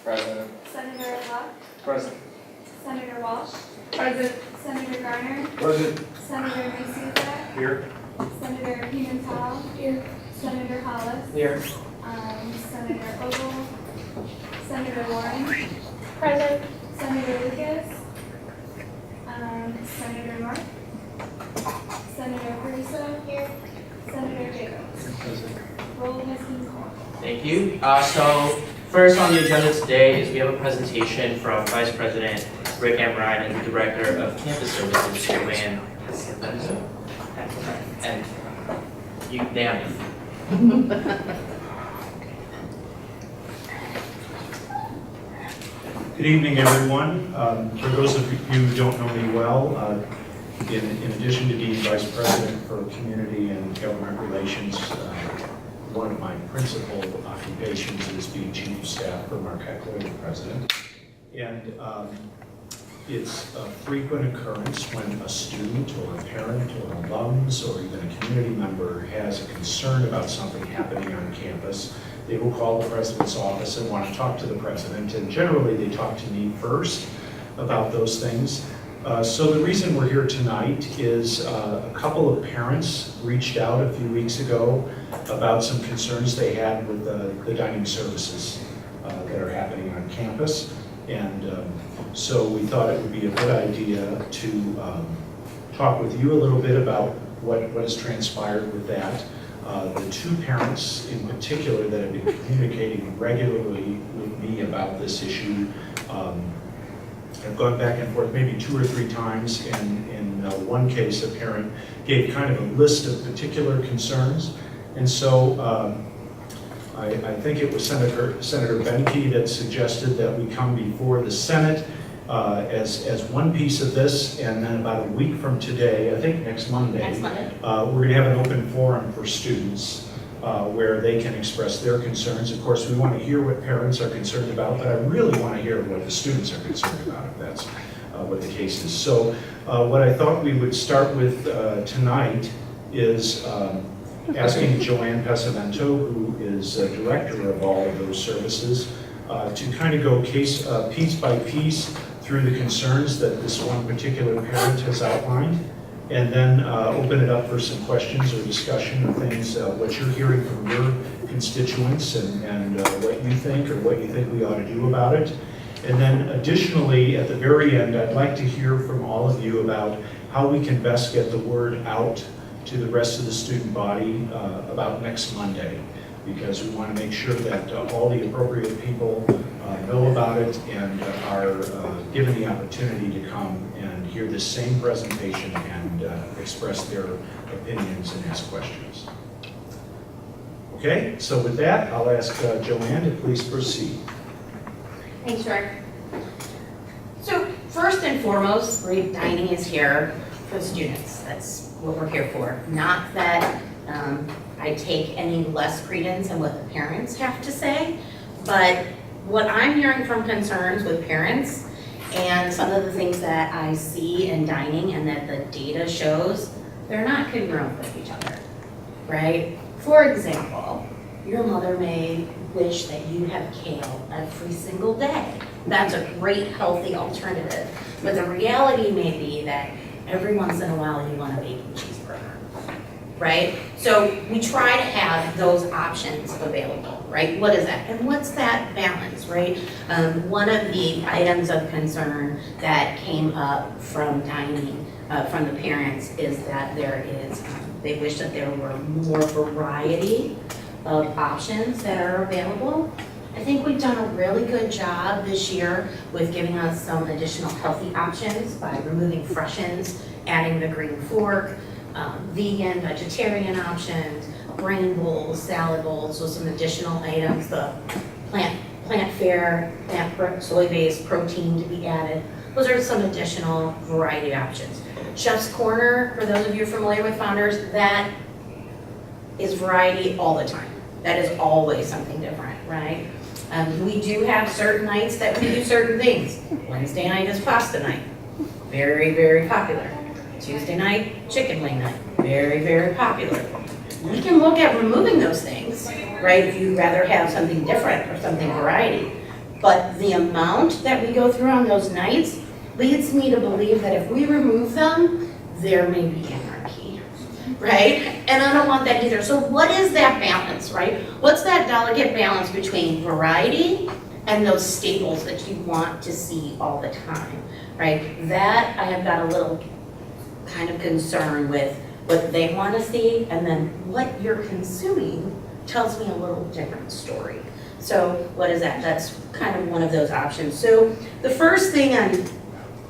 President. Senator Luck, Present. Senator Walsh, Present. Senator Garner, Present. Senator Macias, Here. Senator Pimentel, here. Senator Hollis, Here. Senator Ogle, Senator Warren, Present. Senator Lucas, Senator North, Senator Caruso, here. Senator Jacobs. Present. Roll has been called. Thank you. So first on the agenda today is we have a presentation from Vice President Rick M. Ryan and the Director of Campus Services, Joanne Pesavento. And they have me. Good evening, everyone. For those of you who don't know me well, in addition to being Vice President for Community and Government Relations, one of my principal occupations is being Chief of Staff for Marquette Lloyd, President. And it's a frequent occurrence when a student or a parent or alums or even a community member has a concern about something happening on campus. They will call the President's office and want to talk to the President, and generally they talk to me first about those things. So the reason we're here tonight is a couple of parents reached out a few weeks ago about some concerns they had with the dining services that are happening on campus. And so we thought it would be a good idea to talk with you a little bit about what has transpired with that. The two parents in particular that have been communicating regularly with me about this issue have gone back and forth maybe 2 or 3 times, and in one case a parent gave kind of a list of particular concerns. And so I think it was Senator Benke that suggested that we come before the Senate as one piece of this, and then about a week from today, I think next Monday, we're going to have an open forum for students where they can express their concerns. Of course, we want to hear what parents are concerned about, but I really want to hear what the students are concerned about, if that's what the case is. So what I thought we would start with tonight is asking Joanne Pesavento, who is director of all of those services, to kind of go piece by piece through the concerns that this one particular parent has outlined, and then open it up for some questions or discussion of things, what you're hearing from your constituents and what you think or what you think we ought to do about it. And then additionally, at the very end, I'd like to hear from all of you about how we can best get the word out to the rest of the student body about next Monday, because we want to make sure that all the appropriate people know about it and are given the opportunity to come and hear this same presentation and express their opinions and ask questions. Okay, so with that, I'll ask Joanne to please proceed. Thanks, Rick. So first and foremost, great dining is here for the students. That's what we're here for. Not that I take any less credence in what the parents have to say, but what I'm hearing from concerns with parents and some of the things that I see in dining and that the data shows, they're not congruent with each other, right? For example, your mother may wish that you have kale every single day. That's a great healthy alternative, but the reality may be that every once in a while you want a bacon cheeseburger, right? So we try to have those options available, right? What is that? And what's that balance, right? One of the items of concern that came up from dining, from the parents, is that there is, they wish that there were more variety of options that are available. I think we've done a really good job this year with giving us some additional healthy options by removing freshens, adding the green fork, vegan, vegetarian options, grain bowls, salad bowls, so some additional items, the plant fare, soy-based protein to be added. Those are some additional variety options. Chef's Corner, for those of you familiar with Founders, that is variety all the time. That is always something different, right? We do have certain nights that we do certain things. Wednesday night is pasta night. Very, very popular. Tuesday night, chicken wing night. Very, very popular. We can look at removing those things, right? If you'd rather have something different or something variety. But the amount that we go through on those nights leads me to believe that if we remove them, there may be anarchy, right? And I don't want that either. So what is that balance, right? What's that delicate balance between variety and those staples that you want to see all the time, right? That I have got a little kind of concern with what they want to see, and then what you're consuming tells me a little different story. So what is that? That's kind of one of those options. So the first thing on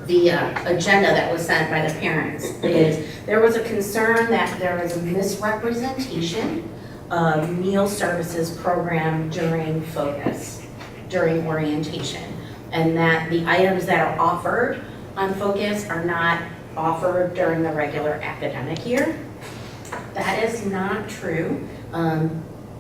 the agenda that was sent by the parents is there was a concern that there was a misrepresentation of meal services program during focus, during orientation, and that the items that are offered on focus are not offered during the regular academic year. That is not true.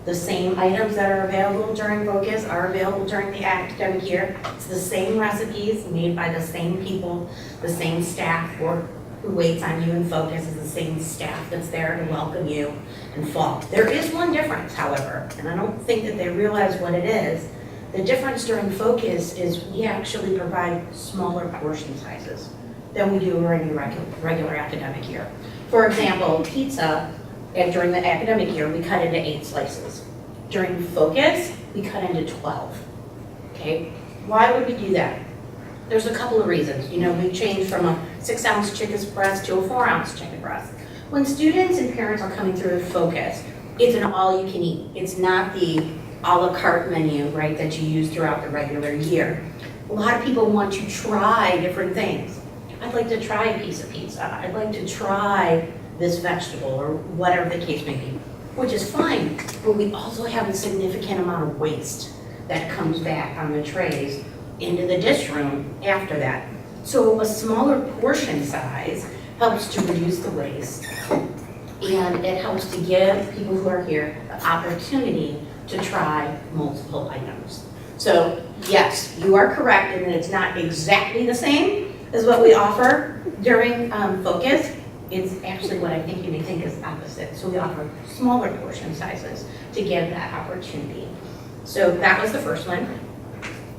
The same items that are available during focus are available during the academic year. It's the same recipes made by the same people, the same staff or who waits on you in focus is the same staff that's there to welcome you in fall. There is one difference, however, and I don't think that they realize what it is. The difference during focus is we actually provide smaller portion sizes than we do during the regular academic year. For example, pizza, and during the academic year, we cut into 8 slices. During focus, we cut into 12, okay? Why would we do that? There's a couple of reasons. You know, we changed from a 6-ounce chicken breast to a 4-ounce chicken breast. When students and parents are coming through with focus, it's an all-you-can-eat. It's not the a la carte menu, right, that you use throughout the regular year. A lot of people want to try different things. I'd like to try a piece of pizza. I'd like to try this vegetable or whatever the case may be, which is fine, but we also have a significant amount of waste that comes back on the trays into the dish room after that. So a smaller portion size helps to reduce the waste, and it helps to give people who are here the opportunity to try multiple items. So yes, you are correct in that it's not exactly the same as what we offer during focus. It's actually what I think you may think is opposite. So we offer smaller portion sizes to give that opportunity. So that was the first one.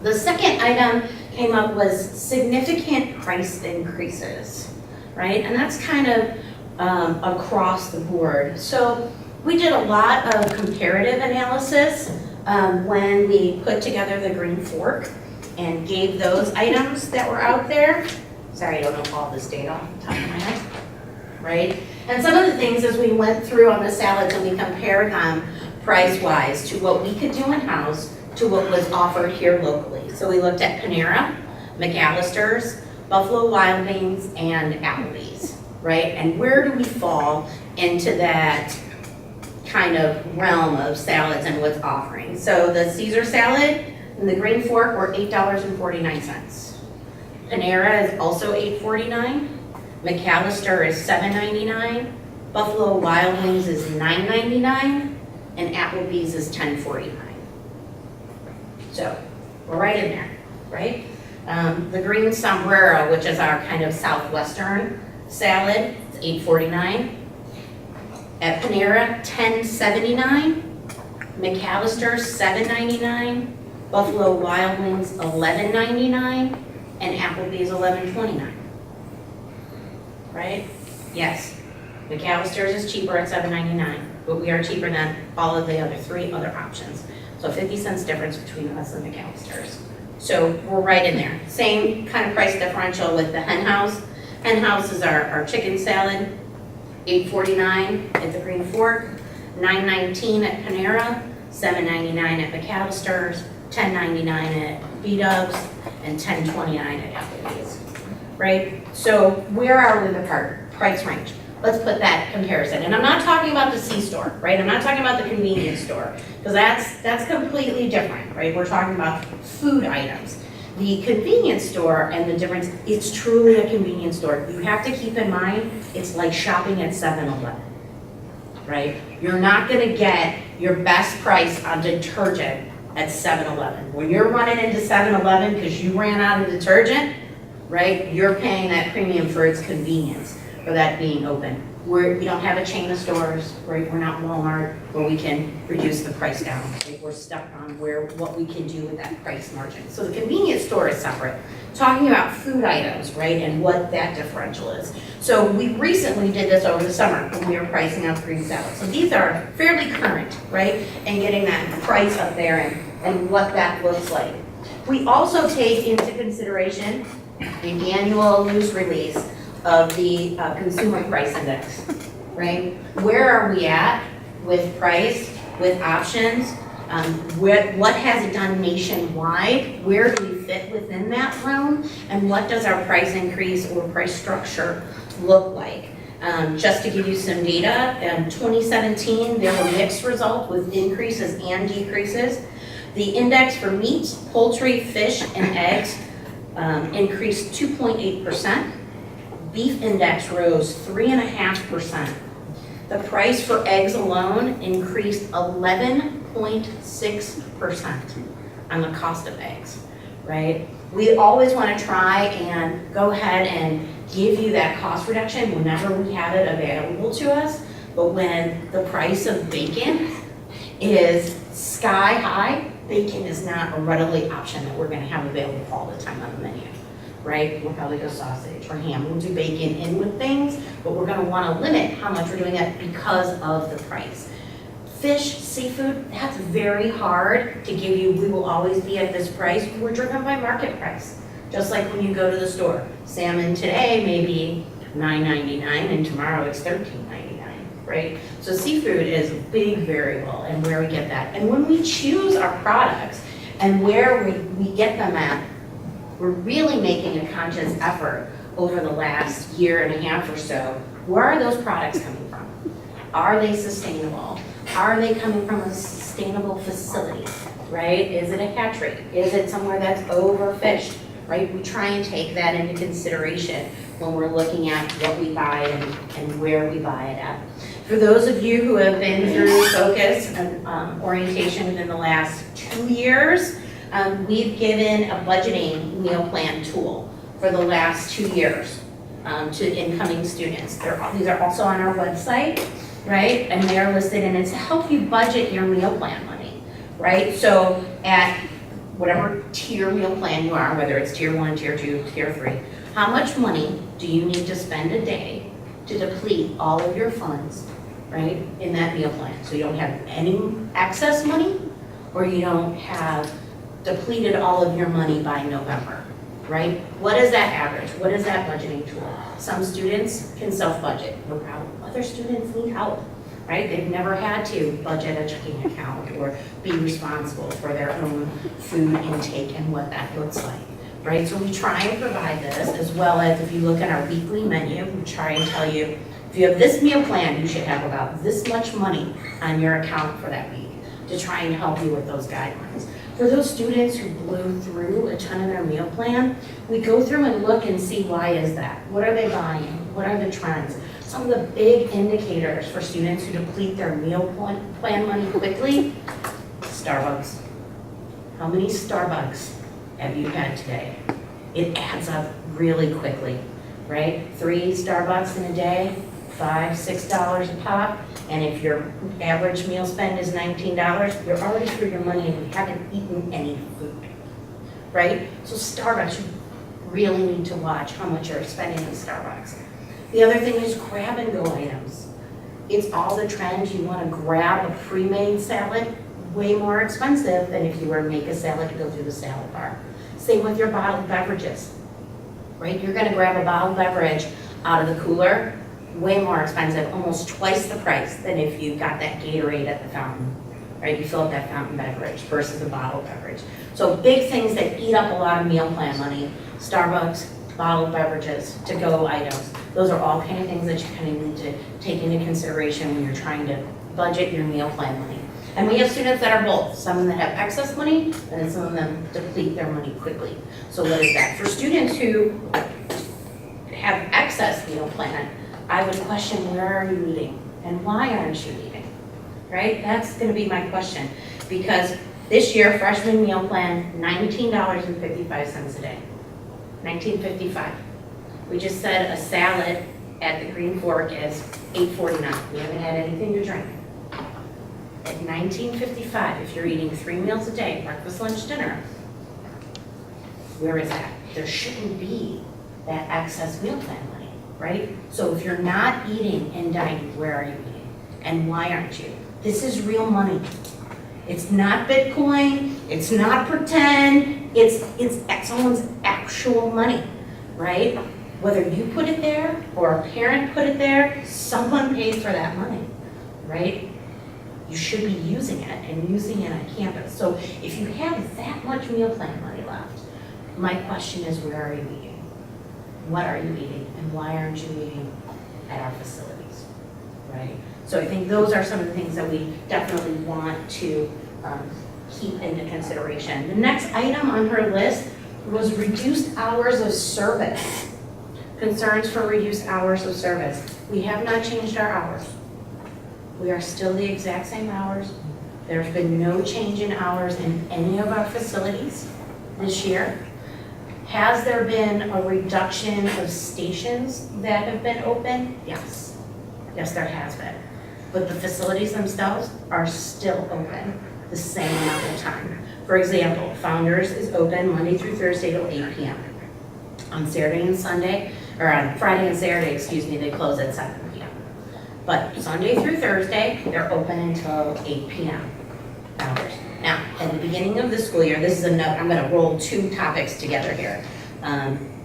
The second item came up was significant price increases, right? And that's kind of across the board. So we did a lot of comparative analysis when we put together the green fork and gave those items that were out there. Sorry, I don't know all this data off the top of my head. Right? And some of the things as we went through on the salads and we compared them price-wise to what we could do in-house to what was offered here locally. So we looked at Panera, McAllister's, Buffalo Wild Wings, and Applebee's, right? And where do we fall into that kind of realm of salads and what's offering? So the Caesar salad and the green fork were $8.49. Panera is also $8.49. McAllister is $7.99, Buffalo Wild Wings is $9.99, and Applebee's is $10.49. So we're right in there, right? The green sombrero, which is our kind of southwestern salad, it's $8.49. At Panera, $10.79. McAllister, $7.99. Buffalo Wild Wings, $11.99, and Applebee's, $11.29. Right? Yes. McAllister's is cheaper at $7.99, but we are cheaper than all of the other 3 other options. So 50 cents difference between us and McAllister's. So we're right in there. Same kind of price differential with the Hen House. Hen House is our chicken salad, $8.49 at the Green Fork, $9.19 at Panera, $7.99 at McAllister's, $10.99 at B-Dubs, and $10.29 at Applebee's. Right? So where are we in the price range? Let's put that comparison. And I'm not talking about the C-store, right? I'm not talking about the convenience store, because that's completely different, right? We're talking about food items. The convenience store and the difference, it's truly a convenience store. You have to keep in mind, it's like shopping at 7-Eleven, right? You're not gonna get your best price on detergent at 7-Eleven. When you're running into 7-Eleven because you ran out of detergent, right, you're paying that premium for its convenience, for that being open. We don't have a chain of stores, right? We're not Walmart where we can reduce the price down. Right? We're stuck on what we can do with that price margin. So the convenience store is separate. Talking about food items, right, and what that differential is. So we recently did this over the summer when we were pricing out green salads. So these are fairly current, right, and getting that price up there and what that looks like. We also take into consideration the annual news release of the consumer price index, right? Where are we at with price, with options? What has it done nationwide? Where do we fit within that realm? And what does our price increase or price structure look like? Just to give you some data, in 2017, there were mixed results with increases and decreases. The index for meat, poultry, fish, and eggs increased 2.8%. Beef index rose 3.5%. The price for eggs alone increased 11.6% on the cost of eggs, right? We always want to try and go ahead and give you that cost reduction whenever we have it available to us, but when the price of bacon is sky high, bacon is not a readily option that we're going to have available all the time on the menu, right? We'll probably go sausage or ham. We'll do bacon in with things, but we're going to want to limit how much we're doing it because of the price. Fish, seafood, that's very hard to give you. We will always be at this price. We're driven by market price. Just like when you go to the store. Salmon today may be $9.99 and tomorrow it's $13.99, right? So seafood is a big variable and where we get that. And when we choose our products and where we get them at, we're really making a conscious effort over the last year and a half or so. Where are those products coming from? Are they sustainable? Are they coming from a sustainable facility, right? Is it a hatchery? Is it somewhere that's overfished, right? We try and take that into consideration when we're looking at what we buy and where we buy it at. For those of you who have been through focus and orientation within the last 2 years, we've given a budgeting meal plan tool for the last 2 years to incoming students. These are also on our website, right? And they are listed, and it's to help you budget your meal plan money, right? So at whatever tier meal plan you are, whether it's tier 1, tier 2, tier 3, how much money do you need to spend a day to deplete all of your funds, right, in that meal plan? So you don't have any excess money, or you don't have depleted all of your money by November, right? What is that average? What is that budgeting tool? Some students can self-budget, no problem. Other students need help, right? They've never had to budget a checking account or be responsible for their own food intake and what that looks like, right? So we try and provide this, as well as if you look at our weekly menu, we try and tell you, if you have this meal plan, you should have about this much money on your account for that week to try and help you with those guidelines. For those students who blew through a ton of their meal plan, we go through and look and see why is that? What are they buying? What are the trends? Some of the big indicators for students who deplete their meal plan money quickly, Starbucks. How many Starbucks have you had today? It adds up really quickly, right? 3 Starbucks in a day, $5, $6 a pop. And if your average meal spend is $19, you're already through your money and you haven't eaten any food, right? So Starbucks, you really need to watch how much you're spending in Starbucks. The other thing is grab and go items. It's all the trends. You want to grab a pre-made salad, way more expensive than if you were to make a salad to go through the salad bar. Same with your bottled beverages, right? You're going to grab a bottled beverage out of the cooler, way more expensive, almost twice the price than if you got that Gatorade at the fountain, right? You fill up that fountain beverage versus a bottled beverage. So big things that eat up a lot of meal plan money, Starbucks, bottled beverages, to-go items. Those are all kind of things that you kind of need to take into consideration when you're trying to budget your meal plan money. And we have students that are both, some that have excess money, and then some of them deplete their money quickly. So what is that? For students who have excess meal plan, I would question, where are you eating? And why aren't you eating? Right? That's gonna be my question. Because this year, freshman meal plan, $19.55 a day. $19.55. We just said a salad at the Green Fork is 8:49. We haven't had anything to drink. At 19:55, if you're eating 3 meals a day, breakfast, lunch, dinner, where is that? There shouldn't be that excess meal plan money, right? So if you're not eating and dining, where are you eating? And why aren't you? This is real money. It's not Bitcoin, it's not pretend, it's someone's actual money, right? Whether you put it there or a parent put it there, someone pays for that money, right? You should be using it and using it on campus. So if you have that much meal plan money left, my question is, where are you eating? What are you eating? And why aren't you eating at our facilities, right? So I think those are some of the things that we definitely want to keep into consideration. The next item on her list was reduced hours of service. Concerns for reduced hours of service. We have not changed our hours. We are still the exact same hours. There's been no change in hours in any of our facilities this year. Has there been a reduction of stations that have been open? Yes. Yes, there has been. But the facilities themselves are still open the same amount of time. For example, Founders is open Monday through Thursday till 8 p.m. On Saturday and Sunday, or on Friday and Saturday, excuse me, they close at 7 p.m. But Sunday through Thursday, they're open until 8 p.m. hours. Now, at the beginning of the school year, this is another, I'm gonna roll 2 topics together here.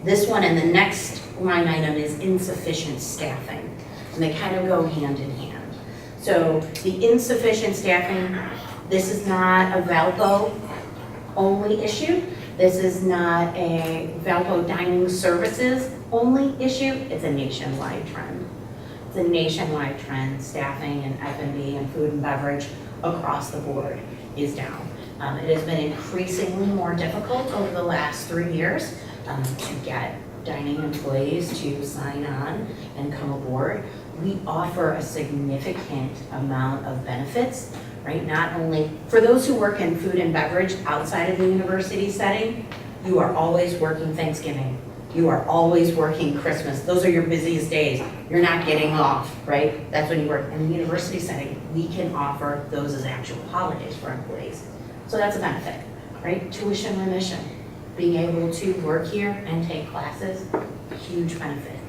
This one and the next line item is insufficient staffing. And they kind of go hand in hand. So the insufficient staffing, this is not a Valpo only issue. This is not a Valpo dining services only issue. It's a nationwide trend. It's a nationwide trend. Staffing and F&B and food and beverage across the board is down. It has been increasingly more difficult over the last 3 years to get dining employees to sign on and come aboard. We offer a significant amount of benefits, right? Not only, for those who work in food and beverage outside of the university setting, you are always working Thanksgiving. You are always working Christmas. Those are your busiest days. You're not getting off, right? That's when you work. In the university setting, we can offer those as actual holidays for employees. So that's a benefit, right? Tuition remission. Being able to work here and take classes, huge benefit,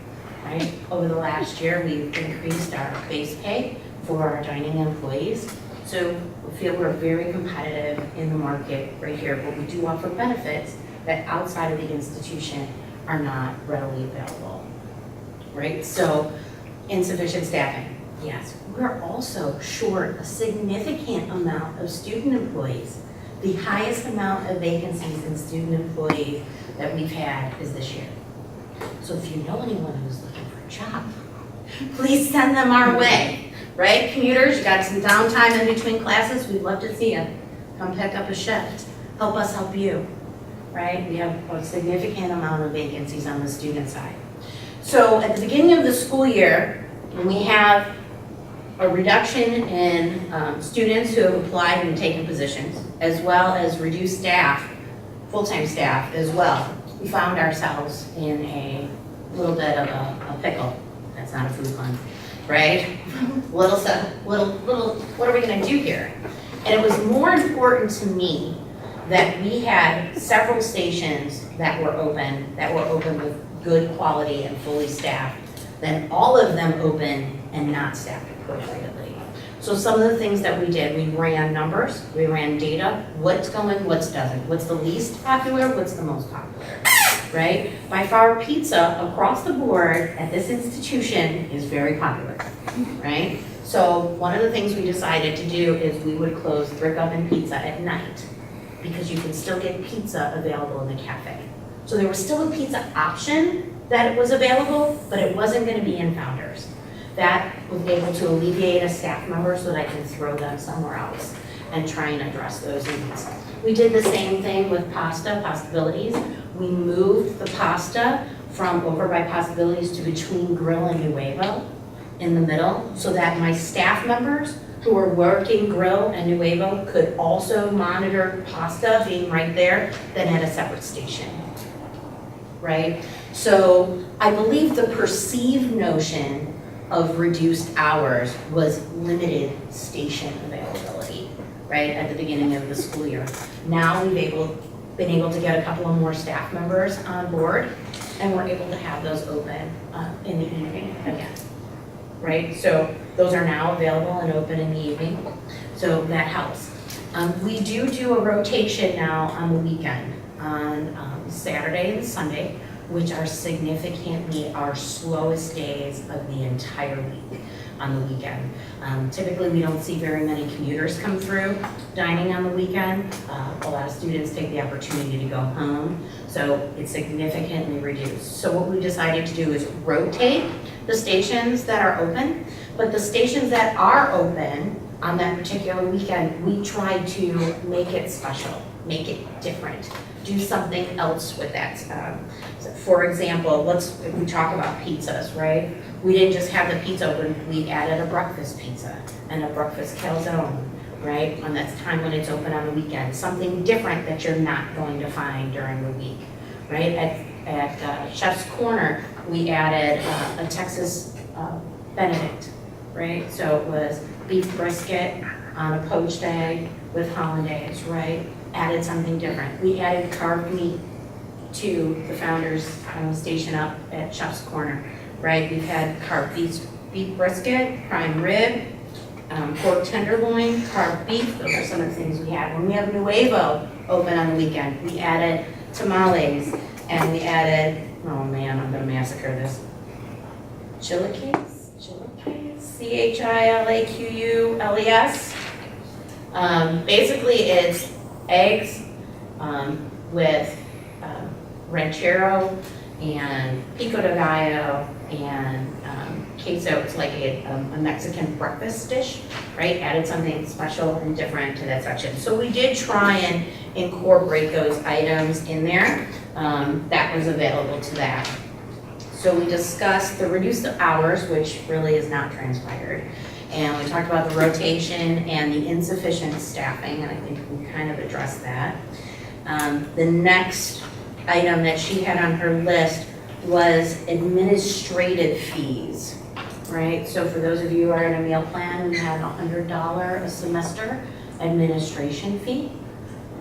right? Over the last year, we've increased our base pay for our dining employees. So we feel we're very competitive in the market right here, but we do offer benefits that outside of the institution are not readily available, right? So insufficient staffing, yes. We're also short a significant amount of student employees. The highest amount of vacancies in student employees that we've had is this year. So if you know anyone who's looking for a job, please send them our way, right? Commuters, you got some downtime in between classes, we'd love to see you. Come pick up a shift. Help us help you, right? We have a significant amount of vacancies on the student side. So at the beginning of the school year, when we have a reduction in students who have applied and taken positions, as well as reduced staff, full-time staff as well, we found ourselves in a little bit of a pickle. That's not a food pun, right? What are we gonna do here? And it was more important to me that we had several stations that were open with good quality and fully staffed, than all of them open and not staffed appropriately. So some of the things that we did, we ran numbers, we ran data, what's going, what's doesn't, what's the least popular, what's the most popular, right? By far, pizza across the board at this institution is very popular, right? So one of the things we decided to do is we would close brick oven pizza at night because you can still get pizza available in the cafe. So there was still a pizza option that was available, but it wasn't going to be in Founders. That was able to alleviate a staff member so that I can throw them somewhere else and try and address those needs. We did the same thing with Possibilities. We moved the pasta from over by Possibilities to between Grill and Nuevo in the middle so that my staff members who were working Grill and Nuevo could also monitor pasta being right there, then at a separate station, right? So I believe the perceived notion of reduced hours was limited station availability, right, at the beginning of the school year. Now we've been able to get a couple of more staff members on board, and we're able to have those open in the evening again, right? So those are now available and open in the evening, so that helps. We do a rotation now on the weekend, on Saturday and Sunday, which are significantly our slowest days of the entire week on the weekend. Typically, we don't see very many commuters come through dining on the weekend. A lot of students take the opportunity to go home, so it's significantly reduced. So what we decided to do is rotate the stations that are open, but the stations that are open on that particular weekend, we try to make it special, make it different, do something else with that. So for example, if we talk about pizzas, right? We didn't just have the pizza open, we added a breakfast pizza and a breakfast calzone, right? And that's time when it's open on the weekend, something different that you're not going to find during the week, right? At Chef's Corner, we added a Texas Benedict, right? So it was beef brisket on a poached egg with hollandaise, right? Added something different. We added carved meat to the Founders Station up at Chef's Corner, right? We've had carved beef brisket, prime rib, pork tenderloin, carved beef. Those are some of the things we had. When we have Nuevo open on the weekend, we added tamales, and we added, oh man, I'm gonna massacre this, chilaquiles, Chilaqles. Basically, it's eggs with ranchero and pico de gallo and queso. It's like a Mexican breakfast dish, right? Added something special and different to that section. So we did try and incorporate those items in there that was available to that. So we discussed the reduced hours, which really is not transpired. And we talked about the rotation and the insufficient staffing, and I think we kind of addressed that. The next item that she had on her list was administrative fees, right? So for those of you who are in a meal plan, we have $100 a semester administration fee.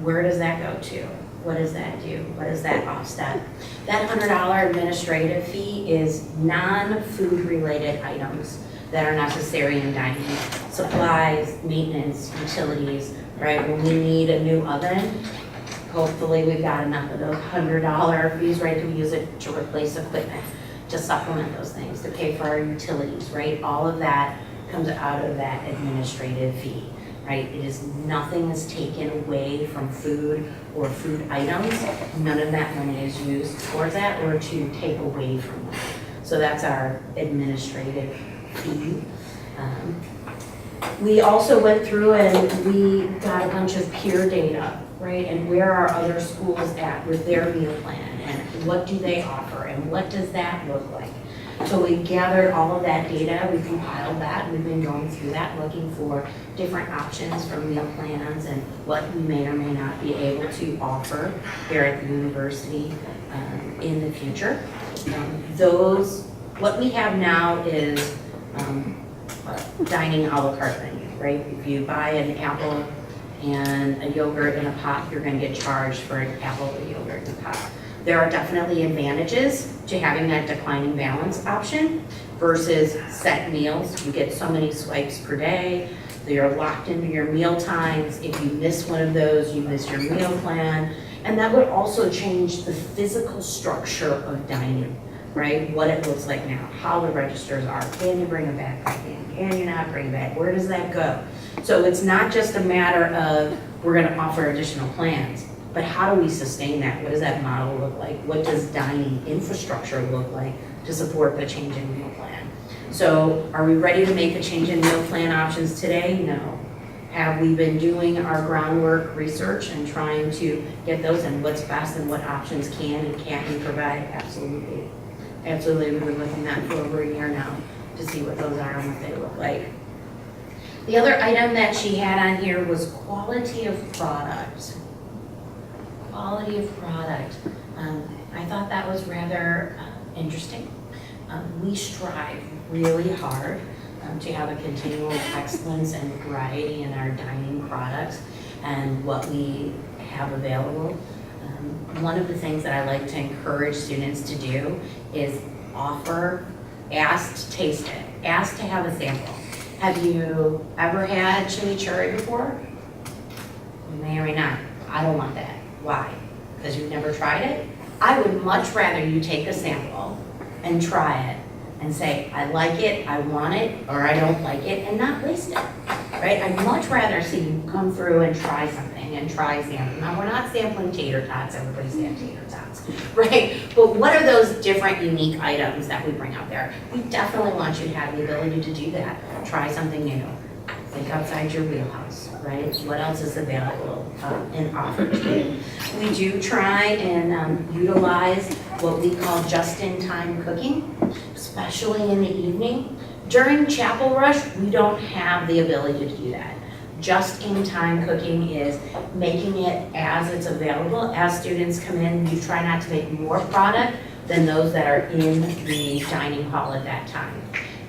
Where does that go to? What does that do? What does that offset? That $100 administrative fee is non-food related items that are necessary in dining. Supplies, maintenance, utilities, right? When we need a new oven, hopefully we've got enough of those $100 fees, right? To use it to replace equipment, to supplement those things, to pay for our utilities, right? All of that comes out of that administrative fee, right? It is nothing is taken away from food or food items. None of that money is used towards that or to take away from that. So that's our administrative fee. We also went through and we got a bunch of peer data, right? And where are other schools at with their meal plan and what do they offer and what does that look like? So we gathered all of that data, we compiled that, we've been going through that, looking for different options for meal plans and what we may or may not be able to offer here at the university in the future. What we have now is dining a la carte menu, right? If you buy an apple and a yogurt in a pot, you're gonna get charged for an apple or yogurt in a pot. There are definitely advantages to having that declining balance option versus set meals. You get so many swipes per day. You're locked into your meal times. If you miss one of those, you miss your meal plan. And that would also change the physical structure of dining, right? What it looks like now, how the registers are. Can you bring a backpack in? Can you not bring a bag? Where does that go? So it's not just a matter of we're gonna offer additional plans, but how do we sustain that? What does that model look like? What does dining infrastructure look like to support the change in meal plan? So are we ready to make a change in meal plan options today? No. Have we been doing our groundwork research and trying to get those and what's best and what options can and can't we provide? Absolutely. Absolutely, we've been looking at that for over a year now to see what those are and what they look like. The other item that she had on here was quality of product. Quality of product. I thought that was rather interesting. We strive really hard to have a continual excellence and variety in our dining products and what we have available. One of the things that I like to encourage students to do is ask to taste it, ask to have a sample. Have you ever had chimichurri before? You may or may not. I don't want that. Why? Because you've never tried it? I would much rather you take a sample and try it and say, I like it, I want it, or I don't like it, and not waste it, right? I'd much rather see you come through and try something and try sampling. Now, we're not sampling tater tots, everybody's had tater tots, right? But what are those different unique items that we bring out there? We definitely want you to have the ability to do that. Try something new. Think outside your wheelhouse, right? What else is available and offered to you? We do try and utilize what we call just-in-time cooking, especially in the evening. During chapel rush, we don't have the ability to do that. Just-in-time cooking is making it as it's available. As students come in, we try not to make more product than those that are in the dining hall at that time.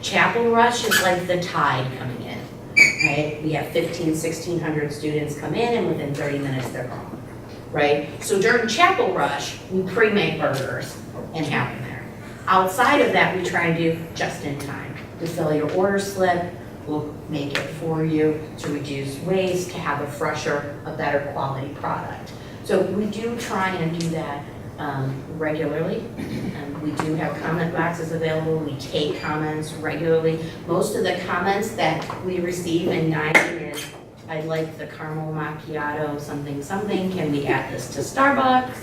Chapel rush is like the tide coming in, right? We have 1,600 students come in and within 30 minutes they're gone, right? So during chapel rush, we pre-make burgers and have them there. Outside of that, we try to do just in time. We fill your order slip, we'll make it for you to reduce waste, to have a fresher, a better quality product. So we do try and do that regularly. We do have comment boxes available. We take comments regularly. Most of the comments that we receive in dining is, I'd like the caramel macchiato something something. Can we add this to Starbucks?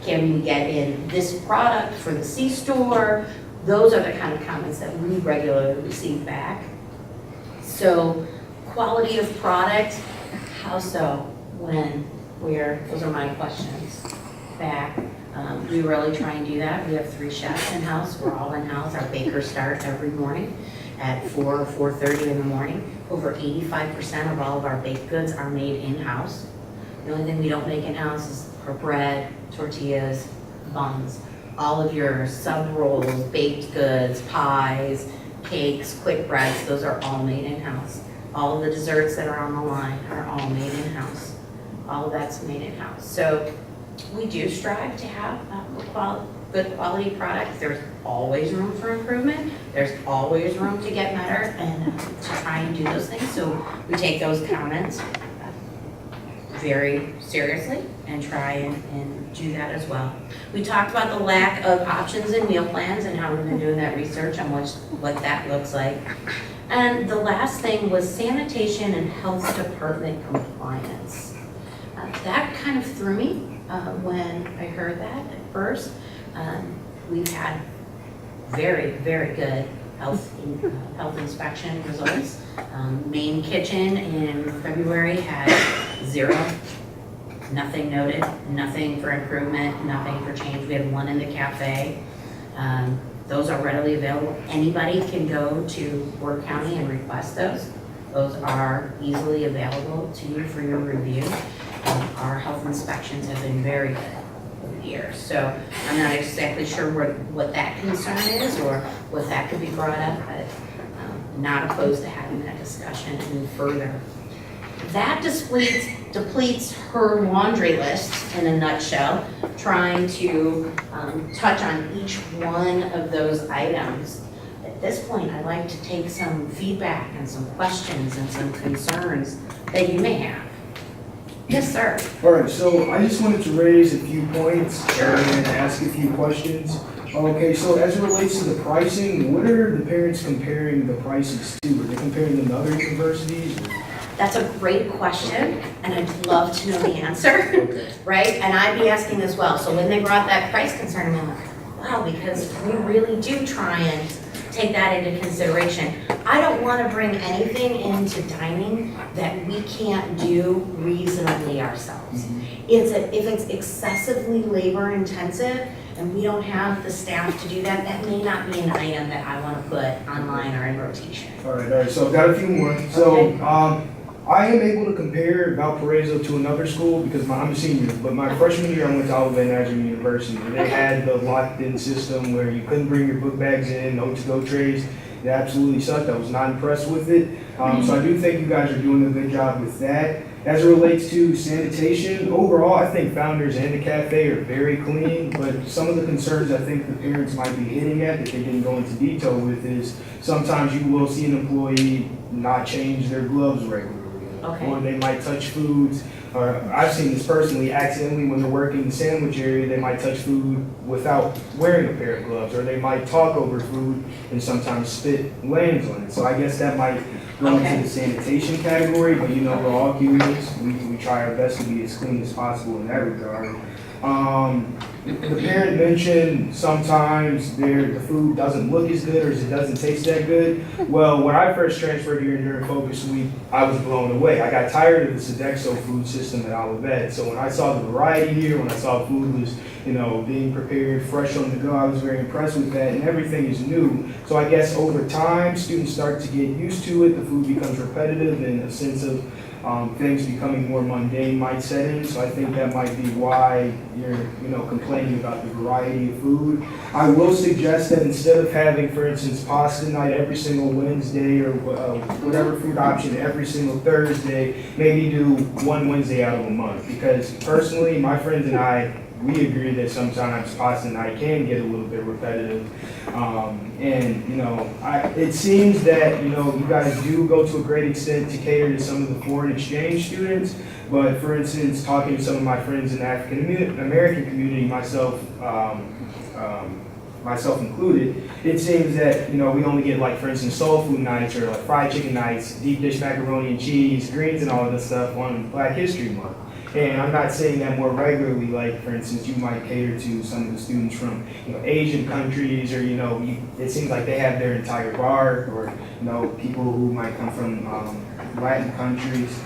Can we get in this product for the C-store? Those are the kind of comments that we regularly receive back. So quality of product, how so, when, where, those are my questions back. We really try and do that. We have 3 chefs in-house. We're all in-house. Our bakers start every morning at 4 or 4:30 in the morning. Over 85% of all of our baked goods are made in-house. The only thing we don't make in-house is our bread, tortillas, buns. All of your sub-rolls, baked goods, pies, cakes, quick breads, those are all made in-house. All of the desserts that are on the line are all made in-house. All of that's made in-house. So we do strive to have good quality products. There's always room for improvement. There's always room to get better and to try and do those things. So we take those comments very seriously and try and do that as well. We talked about the lack of options in meal plans and how we've been doing that research on what that looks like. And the last thing was sanitation and health department compliance. That kind of threw me when I heard that at first. We've had very, very good health inspection results. Main kitchen in February had 0, nothing noted, nothing for improvement, nothing for change. We had 1 in the cafe. Those are readily available. Anybody can go to Board County and request those. Those are easily available to you for your review. Our health inspections have been very good over the years. So I'm not exactly sure what that concern is or what that could be brought up, but not opposed to having that discussion and move further. That depletes her laundry list in a nutshell, trying to touch on each one of those items. At this point, I'd like to take some feedback and some questions and some concerns that you may have. Yes, sir. All right, so I just wanted to raise a few points and ask a few questions. Okay, so as it relates to the pricing, what are the parents comparing the prices to? Are they comparing them to other universities? That's a great question, and I'd love to know the answer, right? And I'd be asking as well. So when they brought that price concern, I'm like, wow, because we really do try and take that into consideration. I don't want to bring anything into dining that we can't do reasonably ourselves. If it's excessively labor intensive and we don't have the staff to do that, that may not be an item that I want to put online or in rotation. All right, so I've got a few more. So I am able to compare Valparaiso to another school because I'm a senior, but my freshman year I went to Olivet Nazarene University. They had the locked-in system where you couldn't bring your book bags in, no to-go trays. It absolutely sucked. I was not impressed with it. So I do think you guys are doing a good job with that. As it relates to sanitation, overall, I think Founders and the cafe are very clean, but some of the concerns I think the parents might be hitting at that they didn't go into detail with is sometimes you will see an employee not change their gloves regularly. Okay. Or they might touch foods, or I've seen this personally, accidentally when they're working the sandwich area, they might touch food without wearing a pair of gloves, or they might talk over food and sometimes spit lands on it. So I guess that might go Okay. into the sanitation category, but you know, we're all humans. We try our best to be as clean as possible in that regard. The parent mentioned sometimes the food doesn't look as good or it doesn't taste that good. Well, when I first transferred here during Focus Week, I was blown away. I got tired of the Sodexo food system at Olivet. So when I saw the variety here, when I saw food was, being prepared fresh on the go, I was very impressed with that, and everything is new. So I guess over time, students start to get used to it, the food becomes repetitive, and a sense of things becoming more mundane might set in. So I think that might be why you're, complaining about the variety of food. I will suggest that instead of having, for instance, pasta night every single Wednesday or whatever food option every single Thursday, maybe do one Wednesday out of a month. Because personally, my friends and I, we agree that sometimes pasta night can get a little bit repetitive. It seems that, you guys do go to a great extent to cater to some of the foreign exchange students. But for instance, talking to some of my friends in the African American community, myself included, it seems that, we only get like, for instance, soul food nights or like fried chicken nights, deep dish macaroni and cheese, greens and all of this stuff on Black History Month. And I'm not saying that more regularly, like, for instance, you might cater to some of the students from, Asian countries, or, it seems like they have their entire bar, or, people who might come from Latin countries.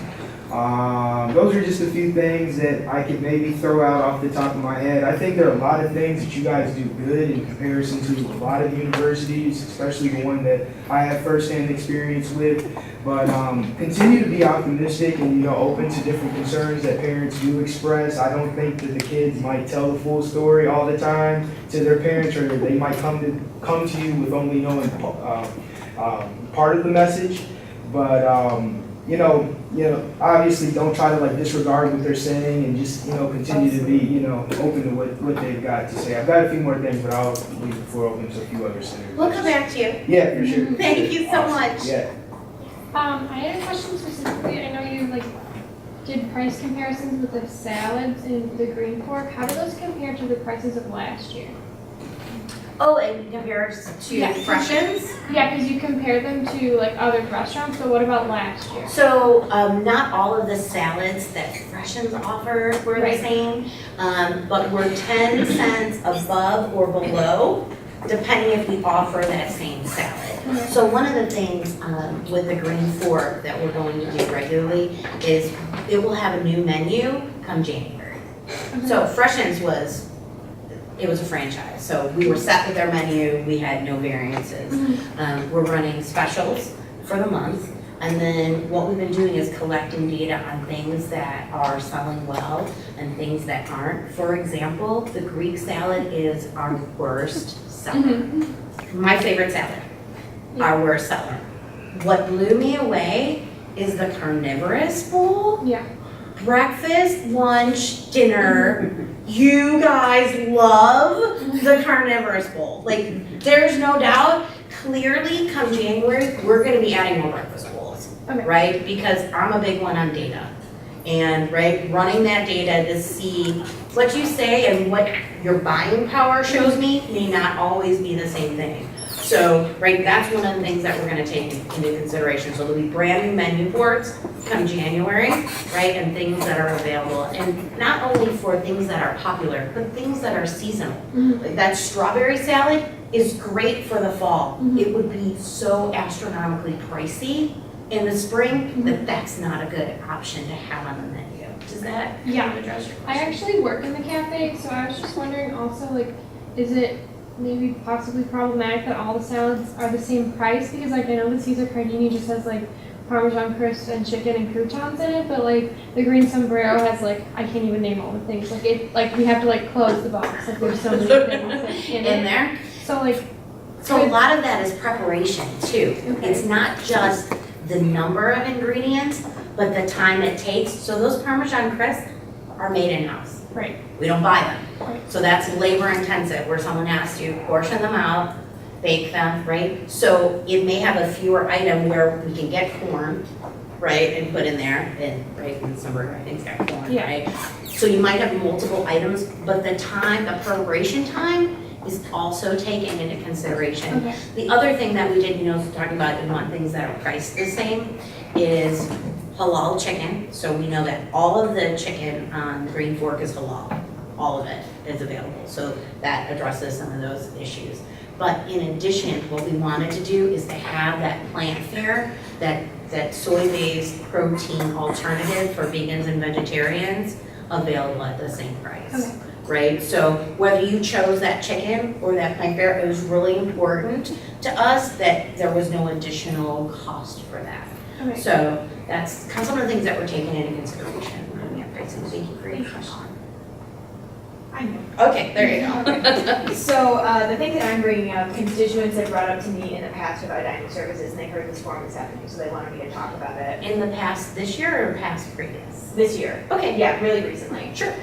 Those are just a few things that I could maybe throw out off the top of my head. I think there are a lot of things that you guys do good in comparison to a lot of universities, especially the one that I have firsthand experience with. But continue to be optimistic and open to different concerns that parents do express. I don't think that the kids might tell the full story all the time to their parents, or they might come to you with only knowing part of the message. But obviously don't try to disregard what they're saying, and just continue to be open to what they've got to say. I've got a few more things, but I'll leave the floor open to a few other senators. We'll come back to you. Yeah, for sure. Thank you so much. Yeah. I had a question specifically. I know you did price comparisons with the salads and the green pork. How do those compare to the prices of last year? Oh, and compares to Yeah. Freshens? Yeah, because you compare them to other restaurants. So what about last year? So, not all of the salads that Freshens offered were the Right. same, but we're 10 cents above or below, depending if we offer that same salad. So one of the things with the green fork that we're going to do regularly is it will have a new menu come January. So Freshens was a franchise, so we were set with our menu, we had no variances. We're running specials for the month, and then what we've been doing is collecting data on things that are selling well and things that aren't. For example, the Greek salad is our worst seller. My favorite salad, our worst seller. What blew me away is the carnivorous bowl. Yeah. Breakfast, lunch, dinner. You guys love the carnivorous bowl. There's no doubt, clearly come January, we're gonna be adding more breakfast bowls, Okay. right? Because I'm a big one on data. And, running that data to see what you say and what your buying power shows me may not always be the same thing. So, that's one of the things that we're gonna take into consideration. So there'll be brand new menu boards come January, and things that are available. And not only for things that are popular, but things that are seasonal. That strawberry salad is great for the fall. It would be so astronomically pricey in the spring that that's not a good option to have on the menu. Does that address your question? I actually work in the cafe, so I was just wondering also, is it maybe possibly problematic that all the salads are the same price? Because I know the Caesar Cardini just has Parmesan crisp and chicken and croutons in it, but like the green sombrero has like, I can't even name all the things, like it, like we have to like close the box, like there's so many things like, in In it. there? So like, So a lot of that is preparation too. Okay. It's not just the number of ingredients, but the time it takes. So those Parmesan crisps are made in-house. right, We don't buy them. Right. So that's labor intensive, where someone has to portion them out, bake them, right? So it may have a fewer item where we can get corn, right, and put in there, and, right, in some burger, I think it's got corn, Yeah. right? So you might have multiple items, but the time, the preparation time is also taken into consideration. okay, The other thing that we did, talking about and want things that are priced the same is halal chicken. So we know that all of the chicken on Green Fork is halal. All of it is available. So that addresses some of those issues. But in addition, what we wanted to do is to have that plant fare, that soy-based protein alternative for vegans and vegetarians available at the same price. Okay. Right? So whether you chose that chicken or that plant fare, it was really important to us that there was no additional cost for that. okay. So that's kind of some of the things that were taken into consideration when we have pricing. Thank you for your question. I know. Okay, there you go. So the thing that I'm bringing up, constituents have brought up to me in the past about dining services, and they heard this forum is happening, so they wanted me to talk about it In the past this year or past previous? this year. Okay, Yeah, really recently. sure.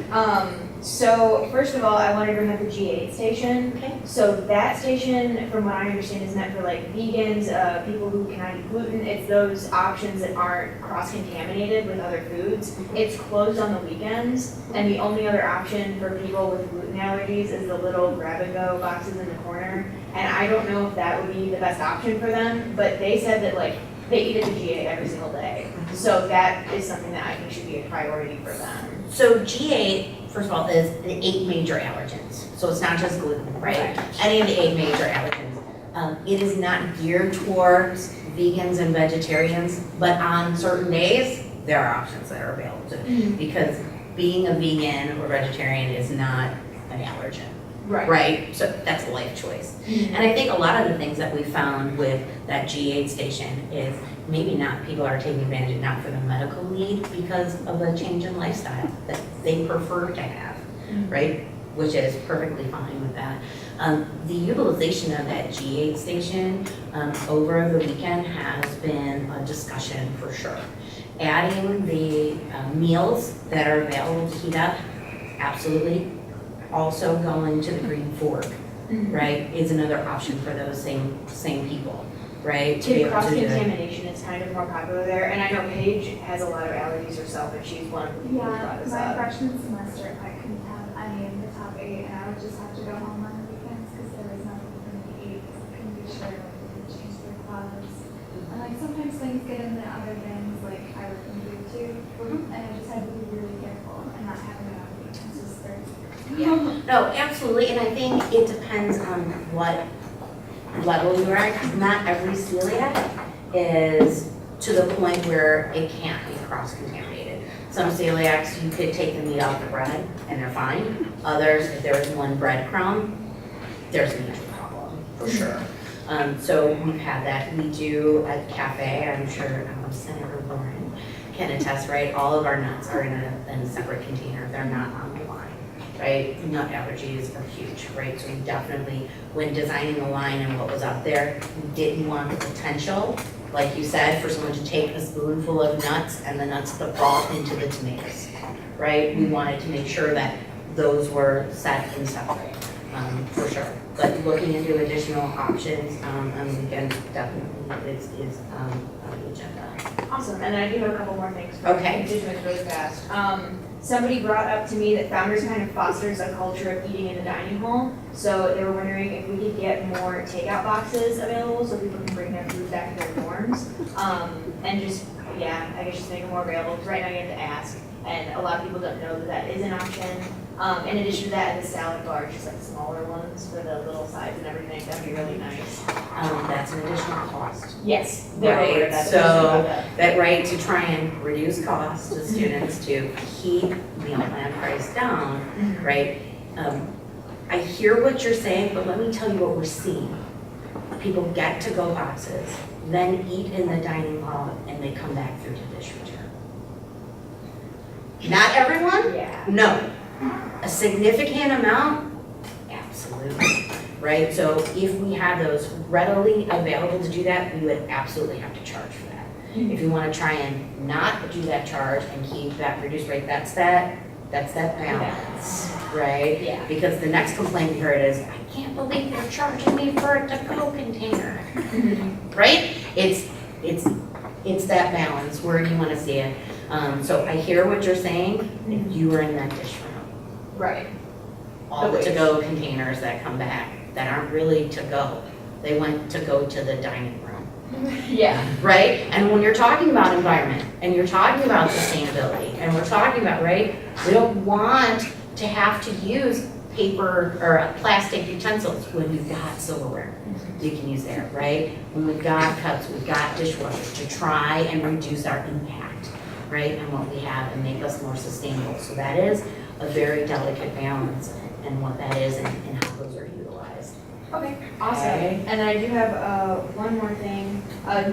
So first of all, I wanted to bring up the G8 station. Okay. So that station, from what I understand, is meant for like vegans, people who cannot eat gluten. It's those options that aren't cross-contaminated with other foods. It's closed on the weekends, and the only other option for people with gluten allergies is the little grab-and-go boxes in the corner. And I don't know if that would be the best option for them, but they said that like they eat at the G8 every single day. So that is something that I think should be a priority for them. So G8, first of all, is the 8 major allergens. So it's not just gluten, right? Any of the 8 major allergens. It is not geared towards vegans and vegetarians, but on certain days, there are options that are available to, because being a vegan or vegetarian is not an allergen, right? So that's a life choice. And I think a lot of the things that we found with that G8 station is maybe not, people are taking advantage of not for the medical need because of a change in lifestyle that they prefer to have, right? Which is perfectly fine with that. The utilization of that G8 station over the weekend has been a discussion for sure. Adding the meals that are available to heat up, absolutely. Also going to the Green Fork, right, is another option for those same people, right? To be able to do it. Cross-contamination is kind of more popular there, and I know Paige has a lot of allergies herself, and she's one who brought Yeah, this my up. freshman semester, I couldn't have any of the top 8, and I would just have to go home on the weekends because there was nothing for me to eat. Because I couldn't be sure like they would change their clothes. And like sometimes things get in the other bins, like I work in food too, and I just had to be really careful and not have it on weekends just start. No, absolutely, and I think it depends on what level you're at, 'cause not every celiac is to the point where it can't be cross-contaminated. Some celiacs, you could take the meat off the bread and they're fine. Others, if there is one breadcrumb, there's a major problem, for sure. So we've had that. We do at Cafe, I'm sure Senator Warren can attest, right? All of our nuts are in a separate container. They're not on the line, right? Nut allergies are huge, right? So we definitely, when designing the line and what was up there, we didn't want the potential, like you said, for someone to take a spoonful of nuts and the nuts to fall into the tomatoes, right? We wanted to make sure that those were set and separate, for sure. But looking into additional options on the weekend definitely is on the agenda. Awesome, and then I do have a couple more things for Okay. constituents really fast. Somebody brought up to me that Founders kind of fosters a culture of eating in the dining hall. So they were wondering if we could get more takeout boxes available so people can bring their food back to their dorms. And just, yeah, I guess just make them more available, because right now you have to ask. And a lot of people don't know that that is an option. In addition to that, the salad bar, just like smaller ones for the little sides and everything, that'd be really nice. That's an additional cost. Yes. Right, so that right to try and reduce costs to students to keep meal plan price down, right? I hear what you're saying, but let me tell you what we're seeing. People get to-go boxes then eat in the dining hall, and they come back through to dish return. Not everyone? Yeah. No. A significant amount? Absolutely. Right? So if we have those readily available to do that, we would absolutely have to charge for that. If you want to try and not do that charge and keep that reduced rate, that's that balance, right? Yeah. Because the next complaint we heard is, I can't believe they're charging me for a to-go container. Right? It's that balance, where do you want to see it? So I hear what you're saying, if you were in that dish room, Right. all the to-go containers that come back, that aren't really to-go, they went to go to the dining room. Yeah. Right? And when you're talking about environment, and you're talking about sustainability, and we're talking about, right, we don't want to have to use paper or plastic utensils when we've got silverware you can use there, right? When we've got cups, we've got dishwashers to try and reduce our impact, right, and what we have and make us more sustainable. So that is a very delicate balance and what that is and how those are utilized. Okay, awesome. Okay. And I do have one more thing.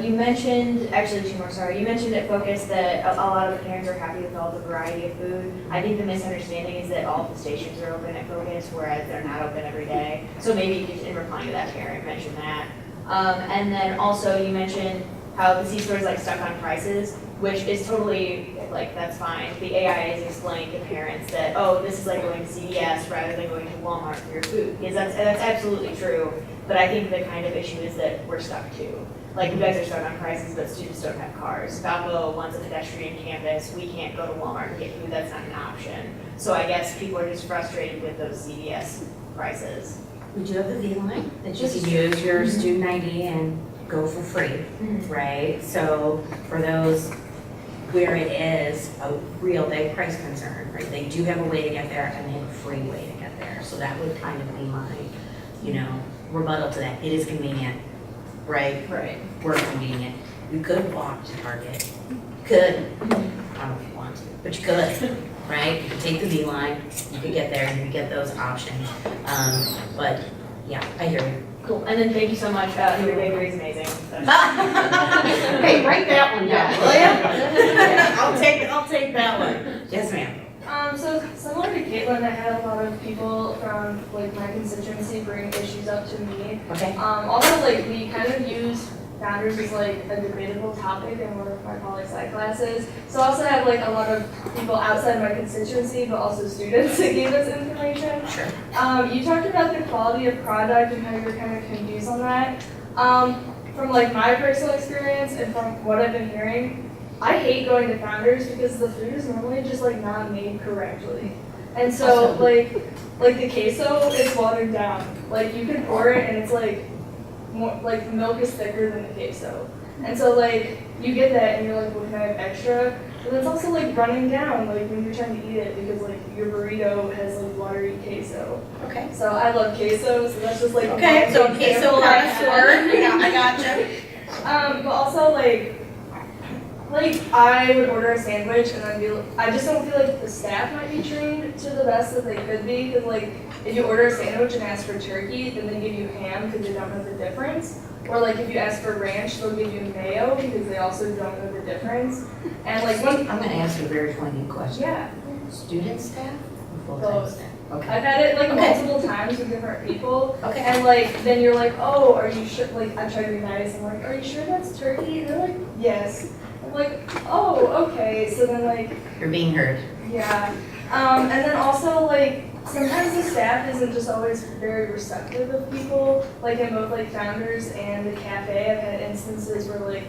You mentioned, actually two more, sorry. You mentioned at Focus that a lot of the parents are happy with all the variety of food. I think the misunderstanding is that all of the stations are open at Focus, whereas they're not open every day. So maybe you could, in replying to that parent, mention that. And then also you mentioned how the C-store is like stuck on prices, which is totally, like, that's fine. The AI is explaining to parents that, oh, this is like going to CVS rather than going to Walmart for your food. Because that's absolutely true, but I think the kind of issue is that we're stuck too. Like, you guys are stuck on prices, but students don't have cars. Valpo wants a pedestrian campus, we can't go to Walmart and get food, that's not an option. So I guess people are just frustrated with those CVS prices. We do have the V line that you can use your student ID and go for free, right? So for those where it is a real big price concern, right? They do have a way to get there and they have a free way to get there. So that would kind of be my, rebuttal to that. It is convenient, right? Right. We're convenient. You could walk to Target. Could. I don't know if you want to, but you could, right? You could take the V line, you could get there, and you could get those options. But yeah, I hear you. Cool, and then thank you so much, your bakery is amazing. Hey, write that one down, will ya? I'll take that one. Yes, ma'am. So similar to Caitlin, I had a lot of people from like my constituency bring issues up to me. Okay. Although like we kind of use boundaries as like a debatable topic in one of my poli-sci classes. So I also have like a lot of people outside my constituency, but also students that gave us information. Sure. You talked about the quality of product and how you were kind of confused on that. From like my personal experience and from what I've been hearing, I hate going to Founders because the food is normally just like not made correctly. And so like the queso is watered down. Like you can pour it and it's like more, like the milk is thicker than the queso. And so like you get that and you're like, well, can I have extra? But it's also like running down like when you're trying to eat it because like your burrito has like watery queso. Okay. So I love queso, so that's just like Okay, so one queso example I have. connoisseur. Yeah, I gotcha. But also like I would order a sandwich and I just don't feel like the staff might be trained to the best that they could be, because like if you order a sandwich and ask for turkey, then they give you ham because they don't know the difference. Or like if you ask for ranch, they'll give you mayo because they also don't know the difference. And like I'm gonna ask you a very poignant question. yeah, Student staff or full-time Both. staff? Okay. I've had it like Okay. multiple times with different people. Okay. And like then you're like, oh, are you sure? Like I try to be nice. I'm like, are you sure that's turkey? And they're like, yes. I'm like, oh, okay. So then like, You're being heard. yeah. And then also like sometimes the staff isn't just always very receptive of people. Like in both like Founders and the cafe, I've had instances where like